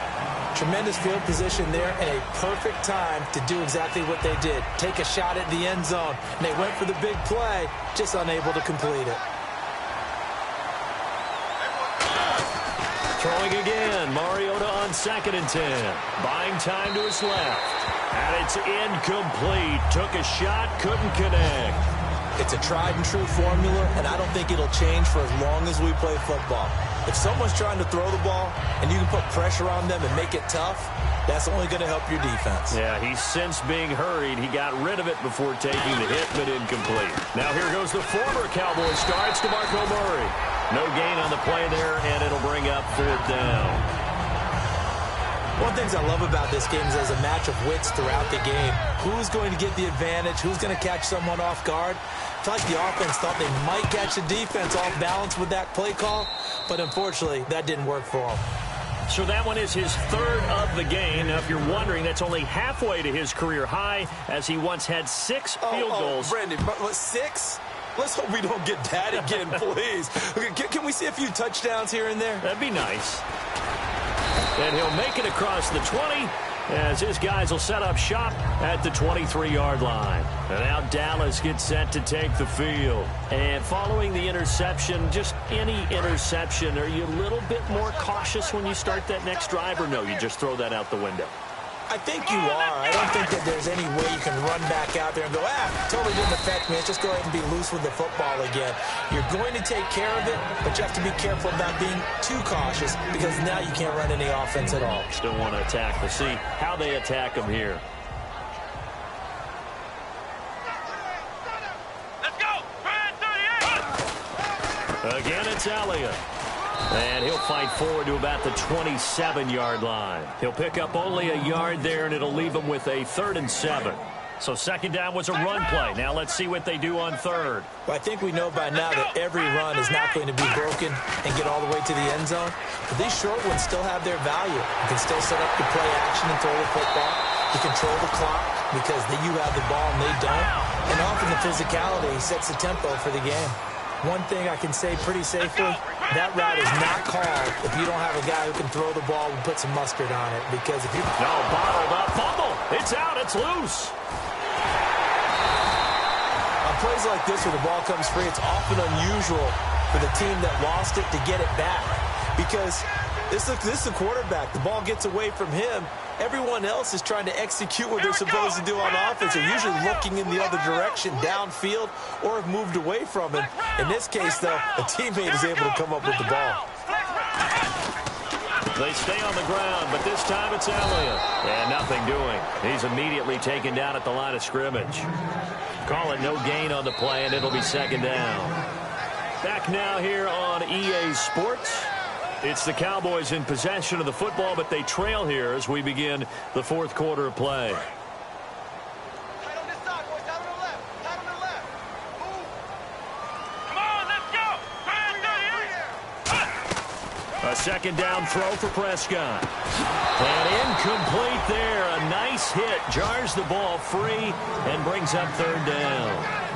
C: Tremendous field position there and a perfect time to do exactly what they did. Take a shot at the end zone, and they went for the big play, just unable to complete it.
B: Throwing again, Mariota on 2nd and 10. Buying time to his left. And it's incomplete. Took a shot, couldn't connect.
C: It's a tried-and-true formula, and I don't think it'll change for as long as we play football. If someone's trying to throw the ball and you can put pressure on them and make it tough, that's only going to help your defense.
B: Yeah, he's since being hurried. He got rid of it before taking the hit, but incomplete. Now here goes the former Cowboy star. It's DeMarco Murray. No gain on the play there, and it'll bring up 4th down.
C: One of the things I love about this game is there's a match of wits throughout the game. Who's going to get the advantage? Who's going to catch someone off guard? I feel like the offense thought they might catch the defense off balance with that play call, but unfortunately, that didn't work for them.
B: So that one is his 3rd of the game. Now, if you're wondering, that's only halfway to his career high, as he once had 6 field goals.
C: Brandon, what, 6? Let's hope we don't get that again, please. Okay, can we see a few touchdowns here and there?
B: That'd be nice. And he'll make it across the 20 as his guys will set up shop at the 23-yard line. And now Dallas gets set to take the field. And following the interception, just any interception, are you a little bit more cautious when you start that next drive, or no, you just throw that out the window?
C: I think you are. I don't think that there's any way you can run back out there and go, totally didn't affect me. Let's just go ahead and be loose with the football again. You're going to take care of it, but you have to be careful about being too cautious because now you can't run any offense at all.
B: Still want to attack. We'll see how they attack them here.
D: Let's go!
B: Again, it's Elliott. And he'll fight forward to about the 27-yard line. He'll pick up only a yard there, and it'll leave him with a 3rd and 7. So 2nd down was a run play. Now let's see what they do on 3rd.
C: Well, I think we know by now that every run is not going to be broken and get all the way to the end zone. But these short ones still have their value. You can still set up the play action and throw the football. You control the clock because you have the ball and they don't. And often the physicality sets the tempo for the game. One thing I can say pretty safely, that route is not called if you don't have a guy who can throw the ball and put some mustard on it. Because if you...
B: No, bottled up, fumble. It's out, it's loose.
C: On plays like this where the ball comes free, it's often unusual for the team that lost it to get it back. Because this is the quarterback. The ball gets away from him. Everyone else is trying to execute what they're supposed to do on offense. They're usually looking in the other direction, downfield, or have moved away from him. In this case, though, a teammate is able to come up with the ball.
B: They stay on the ground, but this time it's Elliott. And nothing doing. He's immediately taken down at the line of scrimmage. Call it no gain on the play, and it'll be 2nd down. Back now here on EA Sports. It's the Cowboys in possession of the football, but they trail here as we begin the 4th quarter of play.
D: Tight on this side, boys. Tight on the left. Tight on the left. Move. Come on, let's go.
B: A 2nd down throw for Prescott. And incomplete there. A nice hit. Jars the ball free and brings up 3rd down.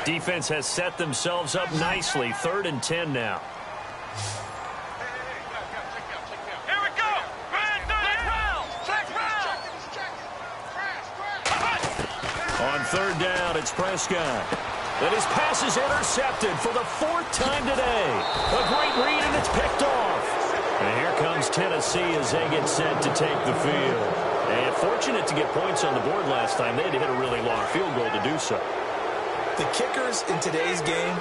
B: Defense has set themselves up nicely. 3rd and 10 now.
D: Here we go.
B: On 3rd down, it's Prescott. And his pass is intercepted for the 4th time today. A great read, and it's picked off. And here comes Tennessee as they get set to take the field. And fortunate to get points on the board last time. They had to hit a really long field goal to do so.
C: The kickers in today's game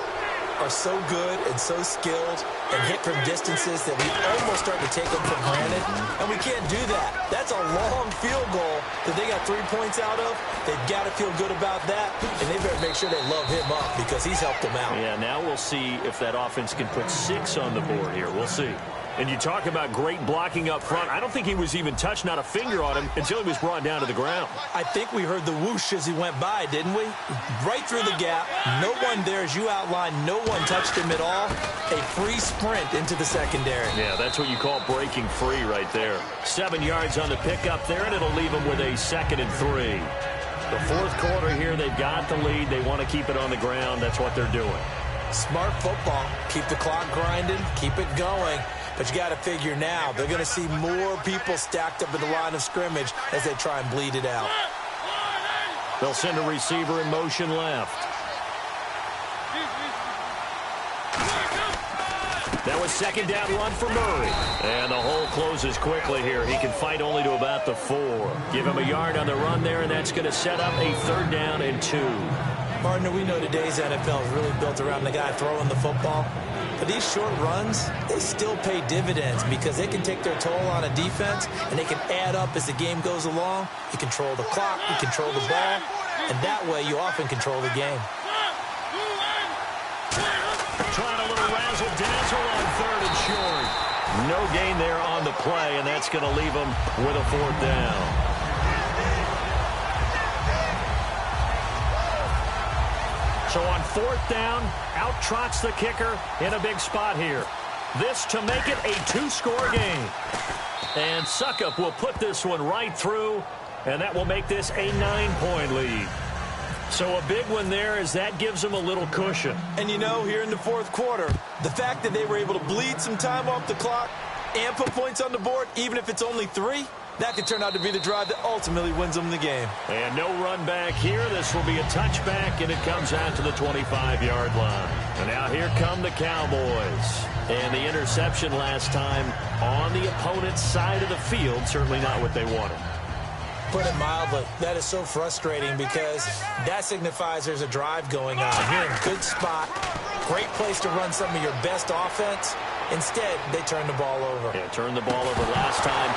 C: are so good and so skilled and hit from distances that we almost start to take them for granted, and we can't do that. That's a long field goal that they got 3 points out of. They've got to feel good about that, and they better make sure they love him up because he's helped them out.
B: Yeah, now we'll see if that offense can put 6 on the board here. We'll see. And you talk about great blocking up front. I don't think he was even touched, not a finger on him, until he was brought down to the ground.
C: I think we heard the whoosh as he went by, didn't we? Right through the gap. No one there, as you outlined. No one touched him at all. A free sprint into the secondary.
B: Yeah, that's what you call breaking free right there. 7 yards on the pickup there, and it'll leave him with a 2nd and 3. The fourth quarter here, they've got the lead. They want to keep it on the ground. That's what they're doing.
C: Smart football. Keep the clock grinding. Keep it going. But you got to figure now, they're going to see more people stacked up in the line of scrimmage as they try and bleed it out.
B: They'll send a receiver in motion left. That was 2nd down run for Murray. And the hole closes quickly here. He can fight only to about the 4. Give him a yard on the run there, and that's going to set up a 3rd down and 2.
C: Partner, we know today's NFL is really built around the guy throwing the football. But these short runs, they still pay dividends because they can take their toll on a defense, and they can add up as the game goes along. You control the clock, you control the ball, and that way you often control the game.
B: Trying a little razzle-dazzle on 3rd and short. No gain there on the play, and that's going to leave them with a 4th down. So on 4th down, out trots the kicker in a big spot here. This to make it a 2-score game. And Suckup will put this one right through, and that will make this a 9-point lead. So a big one there as that gives them a little cushion.
C: And you know, here in the fourth quarter, the fact that they were able to bleed some time off the clock and put points on the board, even if it's only 3, that could turn out to be the drive that ultimately wins them the game.
B: And no run back here. This will be a touchback, and it comes out to the 25-yard line. And now here come the Cowboys. And the interception last time on the opponent's side of the field, certainly not what they wanted.
C: Put it mildly, that is so frustrating because that signifies there's a drive going on. You're in a good spot, great place to run some of your best offense. Instead, they turn the ball over.
B: Yeah, turned the ball over last time.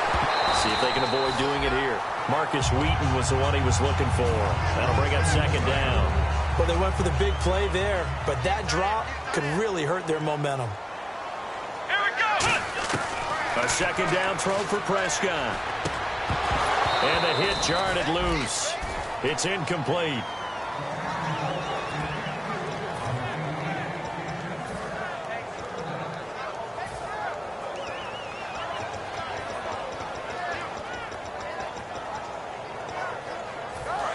B: See if they can avoid doing it here. Marcus Wheaton was the one he was looking for. That'll bring up 2nd down.
C: Well, they went for the big play there, but that drop could really hurt their momentum.
D: Here we go!
B: A 2nd down throw for Prescott. And the hit jarred it loose. It's incomplete.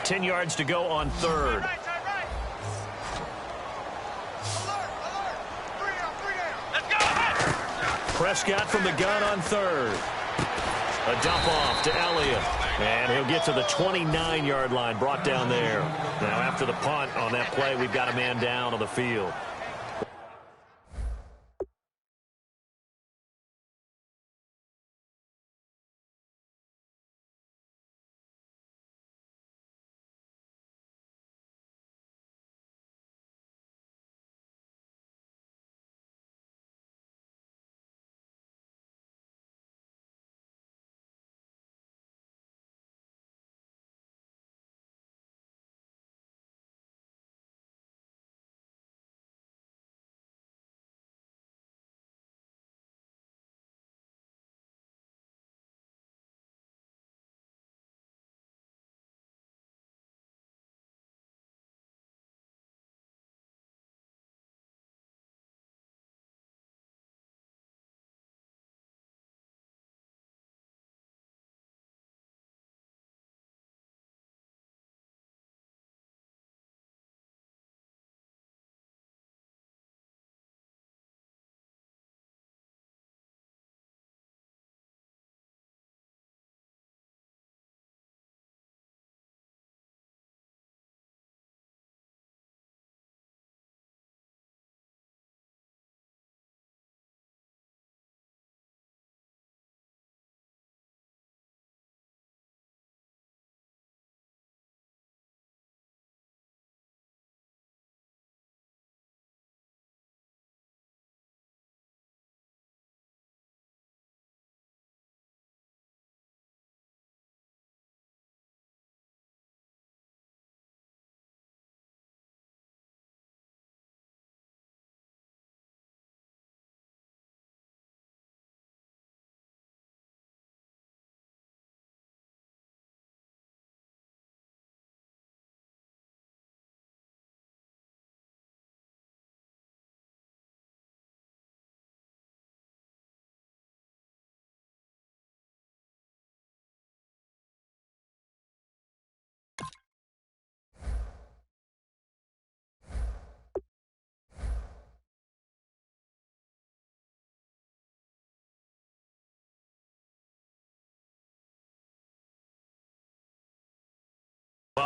B: Ten yards to go on 3rd.
D: Alert! Alert! 3 down! Let's go!
B: Prescott from the gun on 3rd. A dump off to Elliott. And he'll get to the 29-yard line, brought down there. Now after the punt on that play, we've got a man down on the field.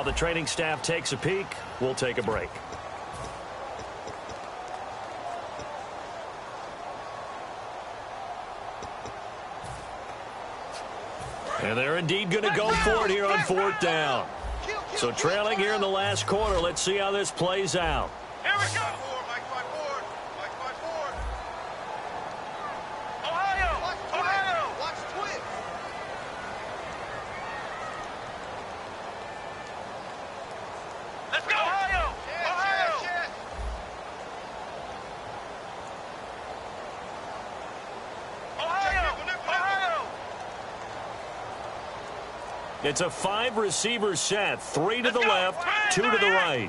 B: While the training staff takes a peek, we'll take a break. And they're indeed going to go for it here on 4th down. So trailing here in the last quarter. Let's see how this plays out.
D: Here we go. Mike 5-4. Mike 5-4. Ohio. Watch twist. Let's go. Ohio.
B: It's a 5-receiver set. 3 to the left, 2 to the right.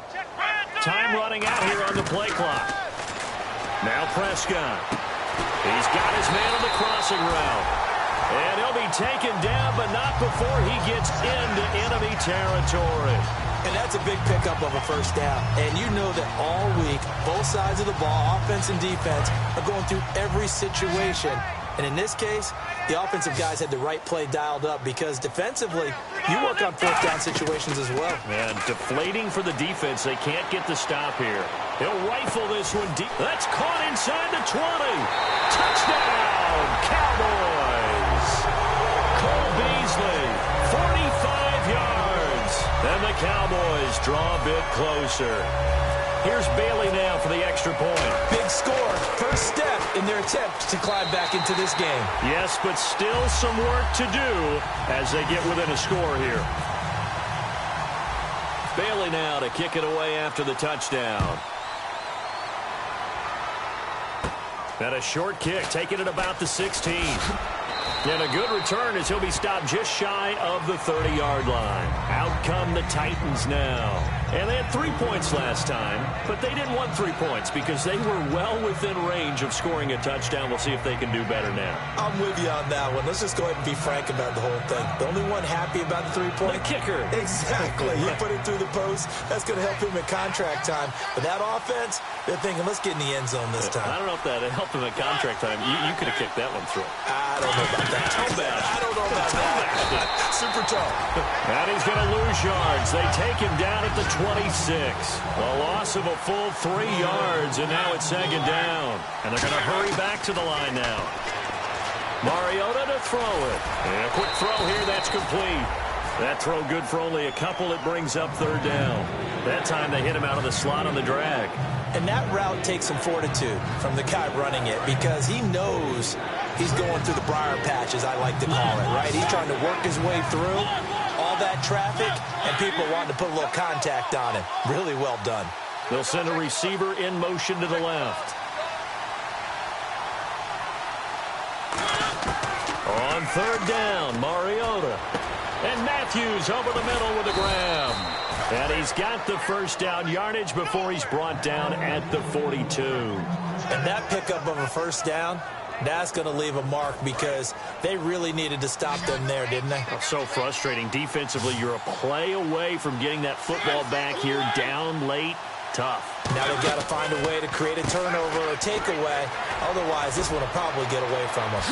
B: Time running out here on the play clock. Now Prescott. He's got his man on the crossing route. And he'll be taken down, but not before he gets into enemy territory.
C: And that's a big pickup of a first down. And you know that all week, both sides of the ball, offense and defense, are going through every situation. And in this case, the offensive guys had the right play dialed up because defensively, you work on 4th down situations as well.
B: And deflating for the defense. They can't get the stop here. He'll rifle this one deep. That's caught inside the 20. Touchdown, Cowboys. Cole Beasley, 45 yards. And the Cowboys draw a bit closer. Here's Bailey now for the extra point.
C: Big score. First step in their attempt to climb back into this game.
B: Yes, but still some work to do as they get within a score here. Bailey now to kick it away after the touchdown. And a short kick, taking it about the 16. And a good return as he'll be stopped just shy of the 30-yard line. Out come the Titans now. And they had 3 points last time, but they didn't want 3 points because they were well within range of scoring a touchdown. We'll see if they can do better now.
C: I'm with you on that one. Let's just go ahead and be frank about the whole thing. The only one happy about the 3-point?
B: The kicker.
C: Exactly. He put it through the post. That's going to help him at contract time. But that offense, they're thinking, let's get in the end zone this time.
B: I don't know if that helped him at contract time. You could have kicked that one through.
C: I don't know about that. I don't know about that. Super tall.
B: And he's going to lose yards. They take him down at the 26. A loss of a full 3 yards, and now it's 2nd down. And they're going to hurry back to the line now. Mariota to throw it. And a quick throw here, that's complete. That throw good for only a couple. It brings up 3rd down. That time they hit him out of the slot on the drag.
C: And that route takes some fortitude from the guy running it because he knows he's going through the briar patch, as I like to call it, right? He's trying to work his way through all that traffic, and people wanting to put a little contact on him. Really well done.
B: They'll send a receiver in motion to the left. On 3rd down, Mariota. And Matthews over the middle with a grab. And he's got the first down yardage before he's brought down at the 42.
C: And that pickup of a first down, that's going to leave a mark because they really needed to stop them there, didn't they?
B: Oh, so frustrating. Defensively, you're a play away from getting that football back here down late. Tough.
C: Now they've got to find a way to create a turnover or a takeaway. Otherwise, this one will probably get away from them.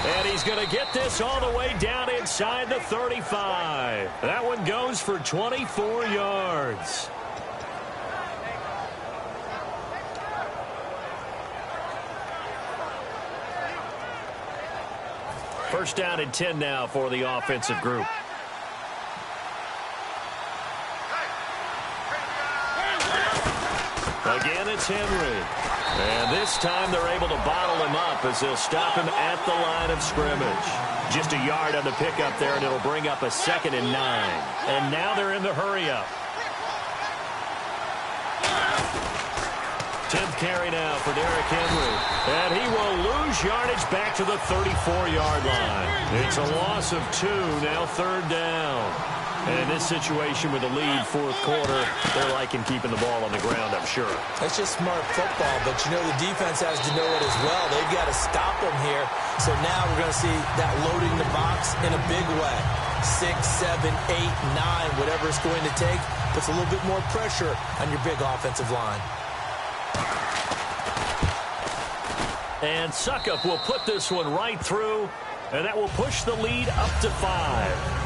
B: And he's going to get this all the way down inside the 35. That one goes for 24 yards. First down and 10 now for the offensive group. Again, it's Henry. And this time they're able to bottle him up as they'll stop him at the line of scrimmage. Just a yard on the pickup there, and it'll bring up a 2nd and 9. And now they're in the hurry-up. 10th carry now for Derrick Henry. And he will lose yardage back to the 34-yard line. It's a loss of 2, now 3rd down. And in this situation with a lead 4th quarter, they're liking keeping the ball on the ground, I'm sure.
C: That's just smart football, but you know the defense has to know it as well. They've got to stop them here. So now we're going to see that loading the box in a big way. 6, 7, 8, 9, whatever it's going to take, puts a little bit more pressure on your big offensive line.
B: And Suckup will put this one right through, and that will push the lead up to 5.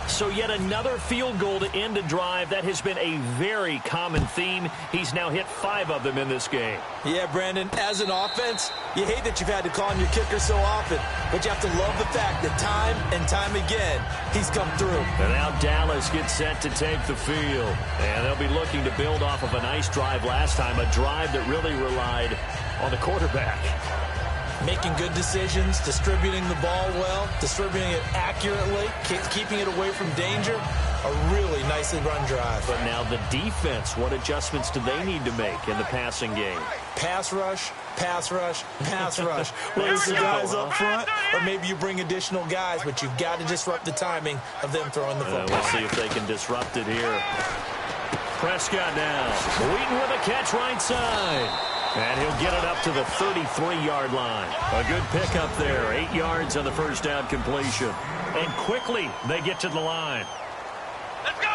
B: So yet another field goal to end a drive. That has been a very common theme. He's now hit 5 of them in this game.
C: Yeah, Brandon, as an offense, you hate that you've had to call on your kicker so often, but you have to love the fact that time and time again, he's come through.
B: And now Dallas gets set to take the field. And they'll be looking to build off of a nice drive last time, a drive that really relied on the quarterback.
C: Making good decisions, distributing the ball well, distributing it accurately, keeping it away from danger. A really nicely run drive.
B: But now the defense, what adjustments do they need to make in the passing game?
C: Pass rush, pass rush, pass rush. Whether it's the guys up front or maybe you bring additional guys, but you've got to disrupt the timing of them throwing the football.
B: We'll see if they can disrupt it here. Prescott now. Wheaton with a catch right side. And he'll get it up to the 33-yard line. A good pickup there. 8 yards on the first down completion. And quickly they get to the line.
D: Let's go!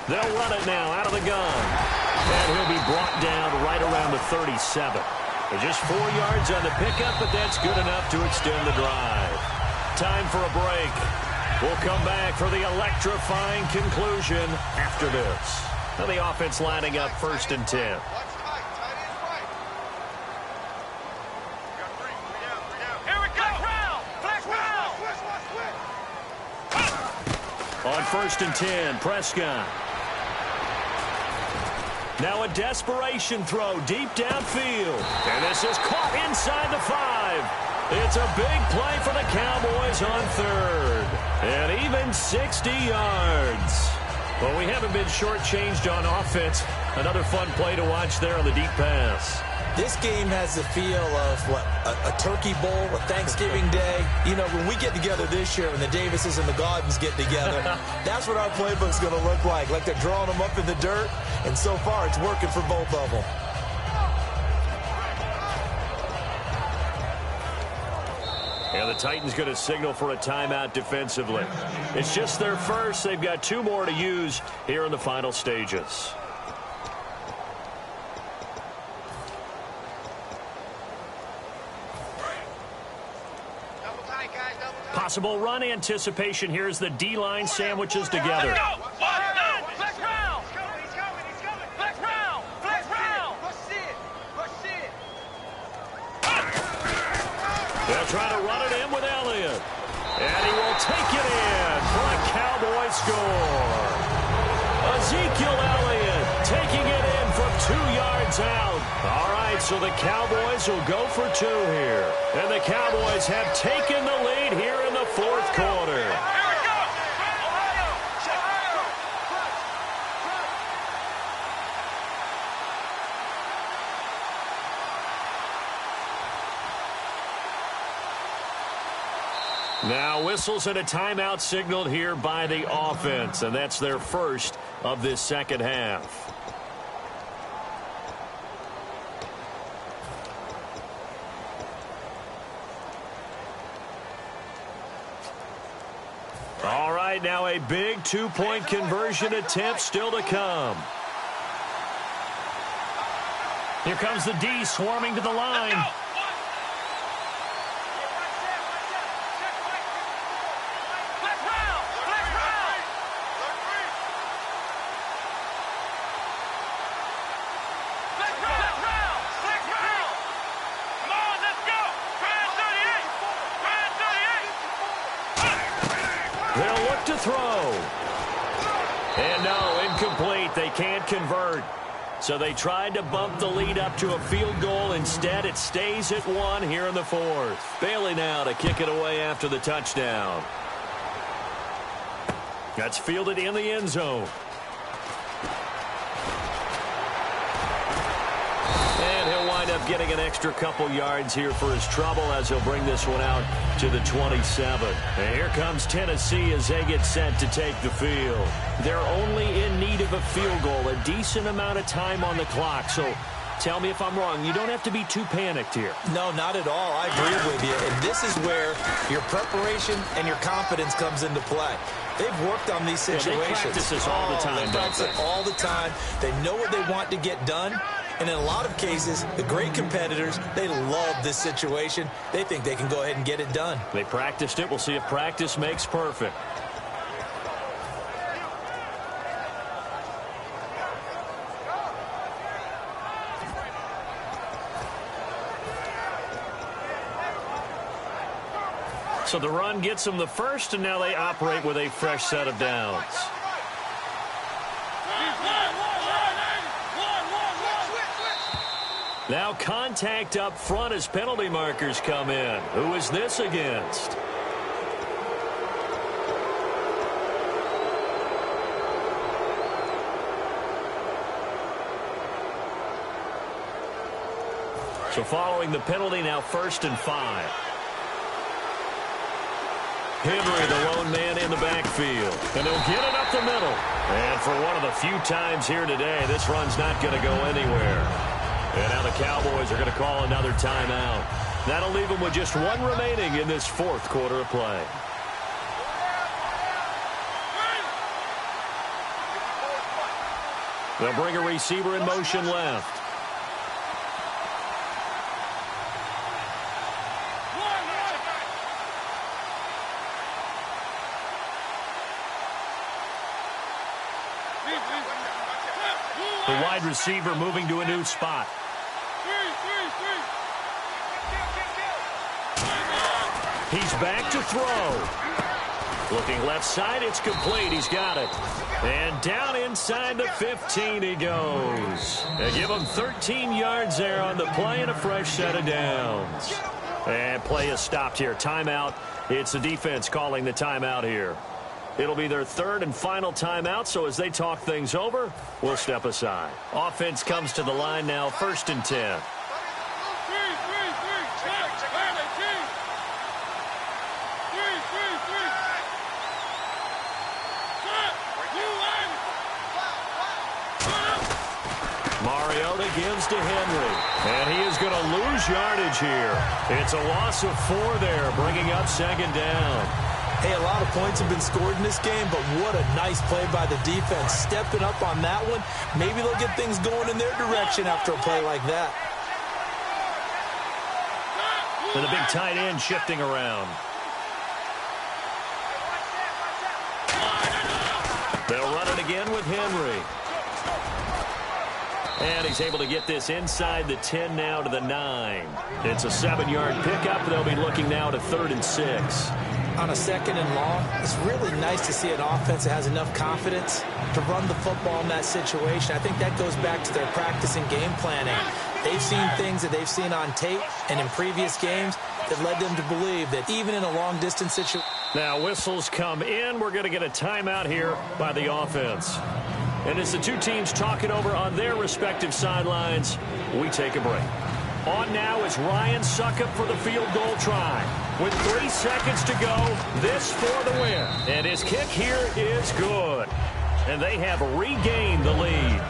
B: They'll run it now out of the gun. And he'll be brought down right around the 37. Just 4 yards on the pickup, but that's good enough to extend the drive. Time for a break. We'll come back for the electrifying conclusion after this. Now the offense lining up 1st and 10.
D: Watch tight. Tight end right. Got 3. 3 down. 3 down. Here we go. Flex round. Switch.
B: On 1st and 10, Prescott. Now a desperation throw deep downfield. And this is caught inside the 5. It's a big play for the Cowboys on 3rd. And even 60 yards. Well, we haven't been shortchanged on offense. Another fun play to watch there on the deep pass.
C: This game has the feel of, a Turkey Bowl, a Thanksgiving Day. You know, when we get together this year, when the Davises and the Gaudens get together, that's what our playbook's going to look like. Like they're drawing them up in the dirt, and so far it's working for both of them.
B: And the Titans going to signal for a timeout defensively. It's just their first. They've got 2 more to use here in the final stages.
D: Double tight, guys. Double tight.
B: Possible run anticipation here as the D-line sandwiches together.
D: Let's go. Flex round. He's coming. Flex round. Rush it.
B: They'll try to run it in with Elliott. And he will take it in for a Cowboy score. Ezekiel Elliott taking it in from 2 yards out. All right, so the Cowboys will go for 2 here. And the Cowboys have taken the lead here in the 4th quarter.
D: Here we go. Ohio.
B: Now whistles and a timeout signaled here by the offense, and that's their first of this second half. All right, now a big 2-point conversion attempt still to come. Here comes the D swarming to the line. They'll look to throw. And no, incomplete. They can't convert. So they tried to bump the lead up to a field goal. Instead, it stays at 1 here in the 4th. Bailey now to kick it away after the touchdown. That's fielded in the end zone. And he'll wind up getting an extra couple yards here for his trouble as he'll bring this one out to the 27. And here comes Tennessee as they get set to take the field. They're only in need of a field goal, a decent amount of time on the clock. So tell me if I'm wrong. You don't have to be too panicked here.
C: No, not at all. I agree with you. And this is where your preparation and your confidence comes into play. They've worked on these situations.
B: They practice this all the time.
C: They practice it all the time. They know what they want to get done. And in a lot of cases, the great competitors, they love this situation. They think they can go ahead and get it done.
B: They practiced it. We'll see if practice makes perfect. So the run gets them the first, and now they operate with a fresh set of downs. Now contact up front as penalty markers come in. Who is this against? So following the penalty, now 1st and 5. Henry, the lone man in the backfield. And he'll get it up the middle. And for one of the few times here today, this run's not going to go anywhere. And now the Cowboys are going to call another timeout. That'll leave them with just one remaining in this 4th quarter of play. They'll bring a receiver in motion left. The wide receiver moving to a new spot. He's back to throw. Looking left side, it's complete. He's got it. And down inside the 15 he goes. They give him 13 yards there on the play and a fresh set of downs. And play is stopped here. Timeout. It's the defense calling the timeout here. It'll be their 3rd and final timeout, so as they talk things over, we'll step aside. Offense comes to the line now, 1st and 10. Mariota gives to Henry, and he is going to lose yardage here. It's a loss of 4 there, bringing up 2nd down.
C: Hey, a lot of points have been scored in this game, but what a nice play by the defense. Stepping up on that one. Maybe they'll get things going in their direction after a play like that.
B: And the big tight end shifting around. They'll run it again with Henry. And he's able to get this inside the 10 now to the 9. It's a 7-yard pickup. They'll be looking now to 3rd and 6.
C: On a 2nd and long, it's really nice to see an offense that has enough confidence to run the football in that situation. I think that goes back to their practice and game planning. They've seen things that they've seen on tape and in previous games that led them to believe that even in a long-distance situation.
B: Now whistles come in. We're going to get a timeout here by the offense. And as the two teams talk it over on their respective sidelines, we take a break. On now is Ryan Succop for the field goal try. With 3 seconds to go, this for the win. And his kick here is good. And they have regained the lead.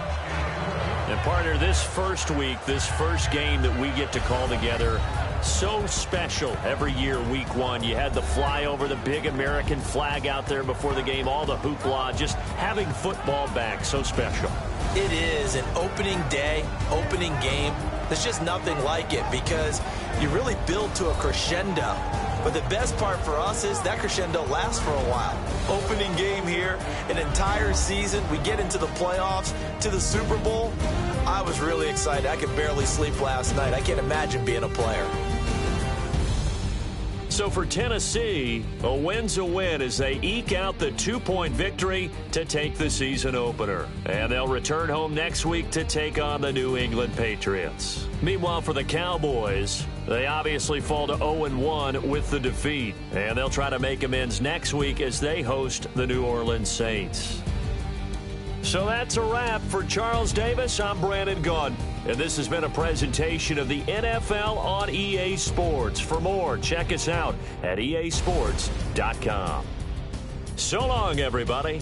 B: And partner, this first week, this first game that we get to call together, so special every year, week 1. You had the flyover, the big American flag out there before the game, all the hoopla, just having football back, so special.
C: It is an opening day, opening game. There's just nothing like it because you really build to a crescendo. But the best part for us is that crescendo lasts for a while. Opening game here, an entire season. We get into the playoffs, to the Super Bowl. I was really excited. I could barely sleep last night. I can't imagine being a player.
B: So for Tennessee, a win's a win as they eke out the 2-point victory to take the season opener. And they'll return home next week to take on the New England Patriots. Meanwhile, for the Cowboys, they obviously fall to 0-1 with the defeat. And they'll try to make amends next week as they host the New Orleans Saints. So that's a wrap. For Charles Davis, I'm Brandon Gaudin. And this has been a presentation of the NFL on EA Sports. For more, check us out at easports.com. So long, everybody.